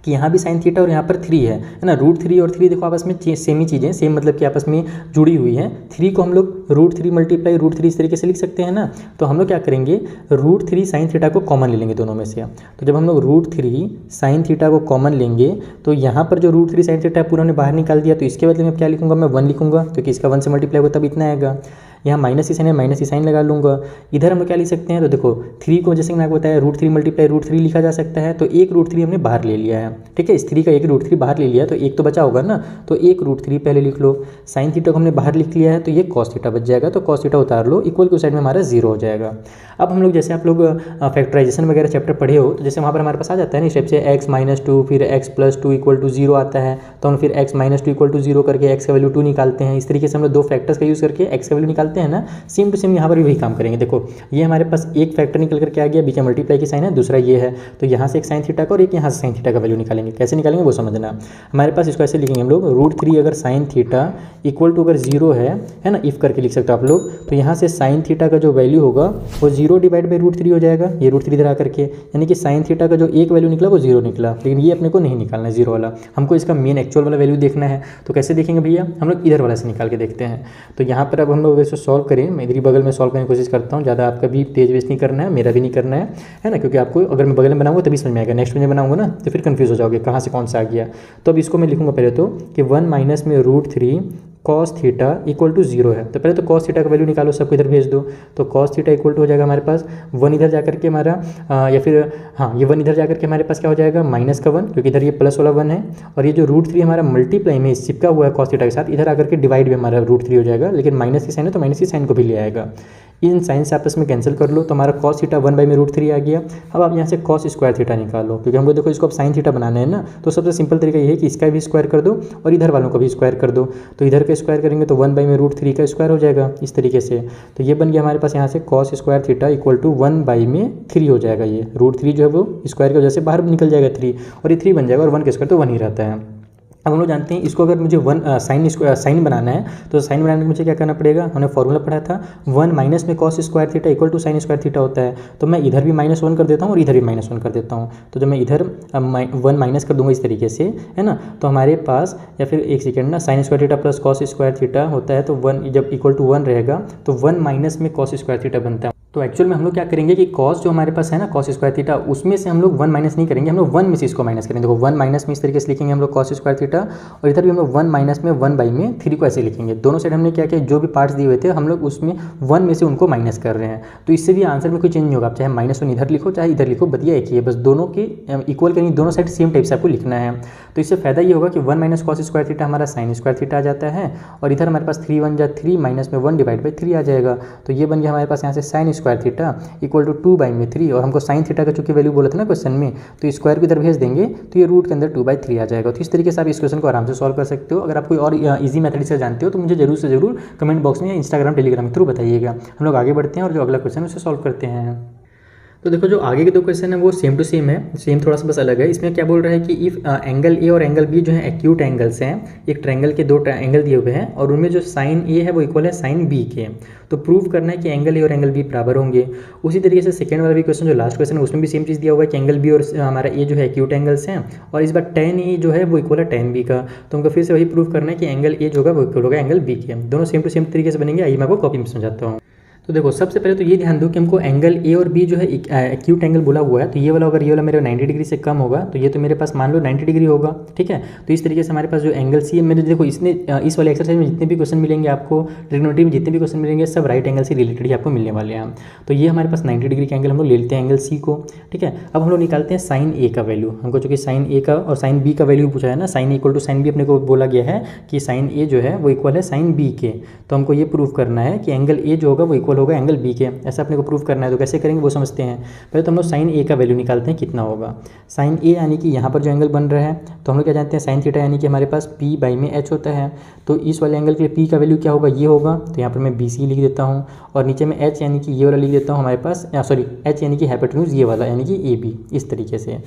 कि यहाँ भी sin थीटा और यहाँ पर 3 है ना, √3 और 3 देखो आपस में सेम ही चीज़ें, सेम मतलब कि आपस में जुड़ी हुई हैं। 3 को हम लोग √3 मल्टीप्लाई √3 इस तरीके से लिख सकते हैं ना। तो हम लोग क्या करेंगे, √3 sin थीटा को कॉमन ले लेंगे दोनों में से। तो जब हम लोग √3 sin थीटा को कॉमन लेंगे तो यहाँ पर जो √3 sin थीटा पूरा हमने बाहर निकाल दिया, तो इसके बदले में क्या लिखूंगा, मैं 1 लिखूंगा, क्योंकि इसका 1 से मल्टीप्लाई होगा तब इतना आएगा। यहाँ माइनस ही साइन है, माइनस ही साइन लगा लूँगा। इधर हम लोग क्या लिख सकते हैं, तो देखो 3 को जैसे मैंने आपको बताया √3 मल्टीप्लाई √3 लिखा जा सकता है, तो एक √3 हमने बाहर ले लिया है। ठीक है, इस 3 का एक √3 बाहर ले लिया, तो एक तो बचा होगा ना, तो एक √3 पहले लिख लो। sin थीटा को हमने बाहर लिख लिया है, तो ये cos थीटा बच जाएगा, तो cos थीटा उतार लो, इक्वल की साइड में हमारा 0 हो जाएगा। अब हम लोग जैसे आप लोग फैक्टराइजेशन वगैरह चैप्टर पढ़े हो, तो जैसे वहाँ पर हमारे पास आ जाता है ना इस टाइप से x-2 फिर x+2 इक्वल टू 0 आता है, तो हम फिर x-2 इक्वल टू 0 करके x का वैल्यू 2 निकालते हैं। इस तरीके से हम लोग 2 फैक्टर्स का यूज़ करके x का वैल्यू निकालते हैं ना, सेम टू सेम यहाँ पर भी वही काम करेंगे। देखो ये हमारे पास एक फैक्टर निकल करके आ गया, बीच में मल्टीप्लाई की साइन है, दूसरा ये है, तो यहाँ से एक sin थीटा का और एक यहाँ से sin थीटा का वैल्यू निकालेंगे। कैसे निकालेंगे वो समझना। हमारे पास इसको ऐसे लिखेंगे हम लोग, √3 अगर sin थीटा इक्वल टू अगर 0 है ना, इफ़ करके लिख सकते हो आप लोग, तो यहाँ से sin थीटा का जो वैल्यू होगा वो 0 डिवाइड बाई √3 हो जाएगा, ये √3 इधर आकर के, यानी कि sin थीटा का जो एक वैल्यू निकला वो 0 निकला, लेकिन ये अपने को नहीं निकालना है 0 वाला, हमको इसका मेन एक्चुअल वाला वैल्यू देखना है। तो कैसे देखेंगे भैया, हम लोग इधर वाला से निकाल के देखते हैं। तो यहाँ पर अब हम लोग इसको सॉल्व करें, मैं इधर बगल में सॉल्व करने की कोशिश करता हूँ, ज़्यादा आपका भी तेज वेस्ट नहीं करना है, मेरा भी नहीं करना है ना, क्योंकि आपको अगर मैं बगल में बनाऊंगा तभी समझ में आएगा, नेक्स्ट में बनाऊंगा ना तो फिर कंफ्यूज हो जाओगे कहाँ से कौन सा आ गया। तो अब इसको मैं लिखूंगा पहले तो कि 1 माइनस में √3 cos थीटा इक्वल टू 0 है, तो पहले तो cos थीटा का वैल्यू निकालो, सबको इधर भेज दो। तो cos थीटा इक्वल टू हो जाएगा हमारे पास 1 इधर जाकर के हमारा या फिर हाँ ये 1 इधर जाकर के हमारे पास क्या हो जाएगा, माइनस का 1, क्योंकि इधर ये प्लस वाला 1 है, और ये जो √3 हमारा मल्टीप्लाई में चिपका हुआ है cos थीटा के साथ, इधर आकर के डिवाइड भी हमारा √3 हो जाएगा, लेकिन माइनस की साइन है तो माइनस की साइन को भी ले आएगा। इन साइन से आपस में कैंसिल कर लो, तो हमारा cos थीटा 1 बाई में √3 आ गया। अब आप यहाँ से cos स्क्वायर थीटा निकालो, क्योंकि हमको देखो इसको अब sin थीटा बनाना है ना, तो सबसे सिंपल तरीका ये है कि इसका भी स्क्वायर कर दो और इधर वालों का भी स्क्वायर कर दो। तो इधर का स्क्वायर करेंगे तो 1 बाई में √3 का स्क्वायर हो जाएगा इस तरीके से। तो ये बन गया हमारे पास यहाँ से cos square theta equal to 1 by में 3 हो जाएगा। ये √3 जो है वो स्क्वायर की वजह से बाहर निकल जाएगा 3, और ये 3 बन जाएगा, और 1 का स्क्वायर तो 1 ही रहता है। अब हम लोग जानते हैं इसको अगर मुझे साइन बनाना है, तो साइन बनाने में मुझे क्या करना पड़ेगा, हमने फॉर्मूला पढ़ा था 1 माइनस में cos square theta equal to sin square theta होता है। तो मैं इधर भी -1 कर देता हूँ और इधर भी -1 कर देता हूँ। तो जब मैं इधर 1 माइनस कर दूंगा इस तरीके से, है ना, तो हमारे पास या फिर एक सेकेंड ना, sin square theta plus cos square theta होता है, तो 1 जब इक्वल टू 1 रहेगा तो 1 माइनस में cos स्क्वायर थीटा बनता है। तो एक्चुअल में हम लोग क्या करेंगे कि कॉस जो हमारे पास है ना कॉस स्क्वायर थीटा, उसमें से हम लोग 1 माइनस नहीं करेंगे, हम लोग 1 में से इसको माइनस करेंगे। देखो 1 माइनस में इस तरीके से लिखेंगे हम लोग कॉस स्क्वायर थीटा, और इधर भी हम लोग 1 माइनस में 1/3 को ऐसे लिखेंगे। दोनों साइड हमने क्या किया, जो भी पार्ट्स दिए हुए थे हम लोग उसमें 1 में से उनको माइनस कर रहे हैं। तो इससे भी आंसर में कोई चेंज नहीं होगा, आप चाहे -1 इधर लिखो चाहे इधर लिखो, बतिया एक ही है, बस दोनों के इक्वल करेंगे, दोनों साइड सेम टाइप से आपको लिखना है। तो इससे फायदा ये होगा कि 1 माइनस कॉस स्क्वायर थीटा हमारा साइन स्क्वायर थीटा आ जाता है, और इधर हमारे पास 3 1 जा 3 माइनस में 1/3 आ जाएगा। तो ये बन गया हमारे पास यहाँ से sine square theta equal to 2/3, और हमको साइन थीटा का चूंकि वैल्यू बोला था ना क्वेश्चन में, तो स्क्वायर को इधर भेज देंगे तो ये रूट के अंदर 2/3 आ जाएगा। तो इस तरीके से आप इस क्वेश्चन को आराम से सॉल्व कर सकते हो। अगर आप कोई और ईजी मेथड से जानते हो तो मुझे जरूर से जरूर कमेंट बॉक्स में या इंस्टाग्राम टेलीग्राम के थ्रू बताइएगा। हम लोग आगे बढ़ते हैं और जो अगला क्वेश्चन है उसे सॉल्व करते हैं। तो देखो जो आगे के 2 क्वेश्चन है वो सेम टू सेम है, सेम थोड़ा सा बस अलग है। इसमें क्या बोल रहा है कि इफ़ एंगल ए और एंगल बी जो है एक्यूट एंगल्स हैं, एक ट्रायंगल के 2 एंगल दिए हुए हैं और उनमें जो साइन ए है वो इक्वल है साइन बी के, तो प्रूव करना है कि एंगल ए और एंगल बी बराबर होंगे। उसी तरीके से सेकंड वाला भी क्वेश्चन जो लास्ट क्वेश्चन है उसमें भी सेम चीज़ दिया हुआ है कि एंगल बी और हमारा ए जो है एक्यूट एंगल्स हैं, और इस बार tan ए जो है वो इक्वल है tan बी का। तो हमको फिर से वही प्रूव करना है कि एंगल ए जो होगा वो इक्वल होगा एंगल बी के। दोनों सेम टू सेम तरीके से बनेंगे। आइए मैं आपको कॉपी में समझाता हूँ। तो देखो सबसे पहले तो ये ध्यान दो कि हमको एंगल ए और बी जो है एक्यूट एंगल बोला हुआ है, तो ये वाला अगर ये वाला मेरे 90 डिग्री से कम होगा तो ये तो मेरे पास मान लो 90 डिग्री होगा, ठीक है। तो इस तरीके से हमारे पास जो एंगल सी है, मेरे देखो इसने इस वाले एक्सरसाइज में जितने भी क्वेश्चन मिलेंगे आपको, ट्रिग्नोमेट्री में जितने भी क्वेश्चन मिलेंगे सब राइट एंगल से रिलेटेड ही आपको मिलने वाले हैं। तो ये हमारे पास 90 डिग्री का एंगल हम लोग ले लेते हैं एंगल सी को, ठीक है। अब हम लोग निकालते हैं साइन ए का वैल्यू। हमको चूँकि साइन ए का और साइन बी का वैल्यू पूछा है ना, sine equal to sine B अपने को बोला गया है कि साइन ए जो है वो इक्वल है साइन बी के। तो हमको ये प्रूव करना है कि एंगल ए जो होगा वो इक्वल होगा एंगल बी के, ऐसा अपने को प्रूव करना है। तो कैसे करेंगे वो समझते हैं। पहले तो हम लोग साइन ए का वैल्यू निकालते हैं कितना होगा। साइन ए यानी कि यहाँ पर जो एंगल बन रहा है तो हम लोग क्या जानते हैं, साइन थीटा यानी कि हमारे पास पी बाई में एच होता है। तो इस वाले एंगल के लिए पी का वैल्यू क्या होगा, ये होगा। तो यहाँ पर मैं बी सी लिख देता हूँ, और नीचे में एच यानी कि ये वाला लिख देता हूँ हमारे पास, सॉरी एच यानी कि हाइपोटेन्यूज ये वाला यानी कि ए बी, इस तरीके से।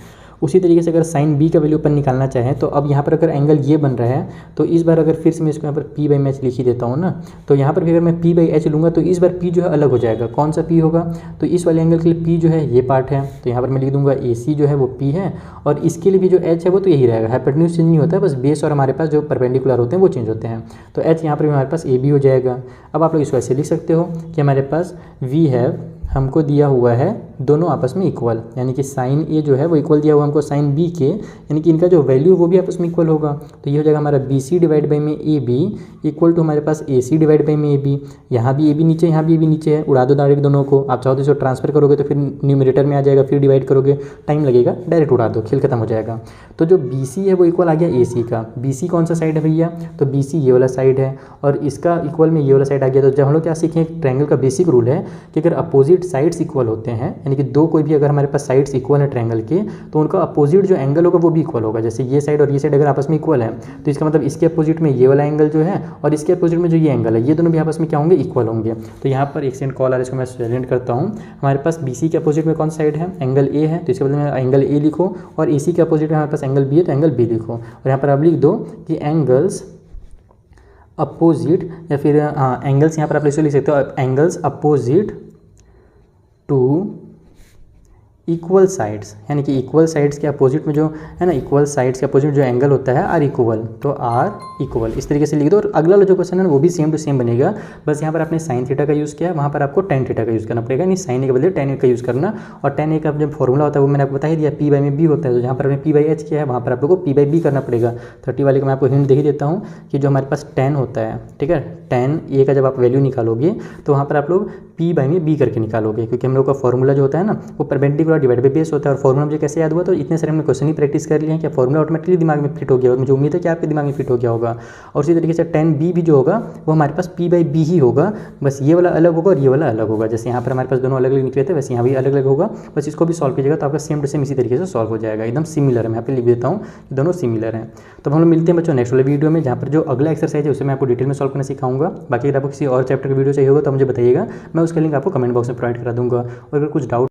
उसी तरीके से अगर साइन बी का वैल्यू अपन निकालना चाहें तो अब यहाँ पर अगर एंगल ये बन रहा है तो इस बार अगर फिर से मैं इसको यहाँ पर पी बाई में एच लिख ही देता हूँ ना, तो यहाँ पर भी अगर मैं पी बाई एच लूँगा तो इस बार पी जो है अलग हो जाएगा। कौन सा पी होगा, तो इस वाले एंगल के लिए पी जो है ये पार्ट है, तो यहाँ पर मैं लिख दूंगा ए सी जो है वो पी है, और इसके लिए भी जो एच है वो तो यही रहेगा। हाइपोटेन्यूज चेंज नहीं होता है, बस बेस और हमारे पास जो परपेंडिकुलर होते हैं वो चेंज होते हैं। तो एच यहाँ पर भी हमारे पास ए बी हो जाएगा। अब आप लोग इसको ऐसे लिख सकते हो कि हमारे पास वी हैव हमको दिया हुआ है दोनों आपस में इक्वल, यानी कि साइन ए जो है वो इक्वल दिया हुआ हमको साइन बी के, यानी कि इनका जो वैल्यू वो भी आपस में इक्वल होगा। तो ये हो जाएगा हमारा बी सी डिवाइड बाई में ए बी इक्वल टू हमारे पास ए सी डिवाइड बाई में ए बी। यहाँ भी ए बी नीचे, यहाँ भी ए बी नीचे है, उड़ा दो डायरेक्ट दोनों को। आप चाहो तो इसको ट्रांसफर करोगे तो फिर न्यूमरेटर में आ जाएगा, फिर डिवाइड करोगे टाइम लगेगा, डायरेक्ट उड़ा दो, खेल खत्म हो जाएगा। तो जो बी सी है वो इक्वल आ गया ए सी का। बी सी कौन सा साइड है भैया, तो बी सी ये वाला साइड है, और इसका इक्वल में ये वाला साइड आ गया। तो जब हम लोग क्या सीखें, ट्रायंगल का बेसिक रूल है कि अगर अपोजिट साइड्स इक्वल होते हैं, यानी कि दो कोई भी अगर हमारे पास साइड्स इक्वल है ट्रायंगल के, तो उनका अपोजिट जो एंगल होगा वो भी इक्वल होगा। जैसे ये साइड और ये साइड अगर आपस में इक्वल है तो इसका मतलब इसके अपोजिट में ये वाला एंगल जो है और इसके अपोजिट में जो ये एंगल है, ये दोनों भी आपस में क्या होंगे, इक्वल होंगे। तो यहाँ पर एक सेकंड कॉल आ रहा है, इसको मैं साइलेंट करता हूँ। हमारे पास बी सी के अपोजिट में कौन सा साइड है, एंगल ए है, तो इसके बदले में एंगल ए लिखो, और ए सी के अपोजिट में हमारे पास एंगल बी है तो एंगल बी लिखो। और यहाँ पर आप लिख दो कि एंगल्स अपोजिट, या फिर एंगल्स यहाँ पर आप इसे लिख सकते हो, angles opposite to equal sides, यानी कि इक्वल साइड्स के अपोजिट में जो है ना, इक्वल साइड्स के अपोजिट जो एंगल होता है आर इक्वल, तो आर इक्वल इस तरीके से लिख दो। और अगला जो क्वेश्चन है वो भी सेम टू सेम बनेगा, बस यहाँ पर आपने साइन थीटा का यूज़ किया, वहाँ पर आपको टेन थीटा का यूज़ करना पड़ेगा, नहीं साइन ए के बदले टेन ए का यूज़ करना। और टेन ए का जो फॉर्मूला होता है वो मैंने आपको बता ही दिया, पी बाई में बी होता है। तो जहाँ पर आपने पी बाई एच किया है वहाँ पर आप लोग को पी बाई बी करना पड़ेगा। 30 वाले का मैं आपको हिंट दे ही देता हूँ कि जो हमारे पास टेन होता है, ठीक है, टेन ए का जब आप वैल्यू निकालोगे तो वहाँ पर आप लोग पी बाई में बी करके निकालोगे, क्योंकि हम लोग का फॉर्मूला जो होता है ना वो परपेंडिकुलर डिवाइड बाई बेस होता है। और फॉर्मूला मुझे कैसे याद हुआ, तो इतने सारे हमने क्वेश्चन ही प्रैक्टिस कर लिए हैं कि फॉर्मूला ऑटोमेटिकली दिमाग में फिट हो गया, और मुझे उम्मीद है कि आपके दिमाग में फिट हो गया होगा। और उसी तरीके से टेन बी भी जो होगा वो हमारे पास पी बाई बी ही होगा, बस ये वाला अलग होगा और ये वाला अलग होगा। जैसे यहाँ पर हमारे पास दोनों अलग अलग निकले थे वैसे यहाँ भी अलग अलग होगा, बस इसको भी सॉल्व कीजिएगा तो आपका सेम टू सेम इसी तरीके से सॉल्व हो जाएगा, एकदम सिमिलर है। मैं यहाँ पे लिख देता हूँ कि दोनों सिमिलर हैं। तो हम लोग मिलते हैं बच्चों नेक्स्ट वाले वीडियो में, जहाँ पर जो अगला एक्सरसाइज है उसे मैं आपको डिटेल में सॉल्व करना सिखाऊंगा। बाकी अगर आपको किसी और चैप्टर का वीडियो चाहिए होगा तो मुझे बताइएगा, मैं उसका लिंक आपको कमेंट बॉक्स में प्रोवाइड करा दूंगा। और अगर कुछ डाउट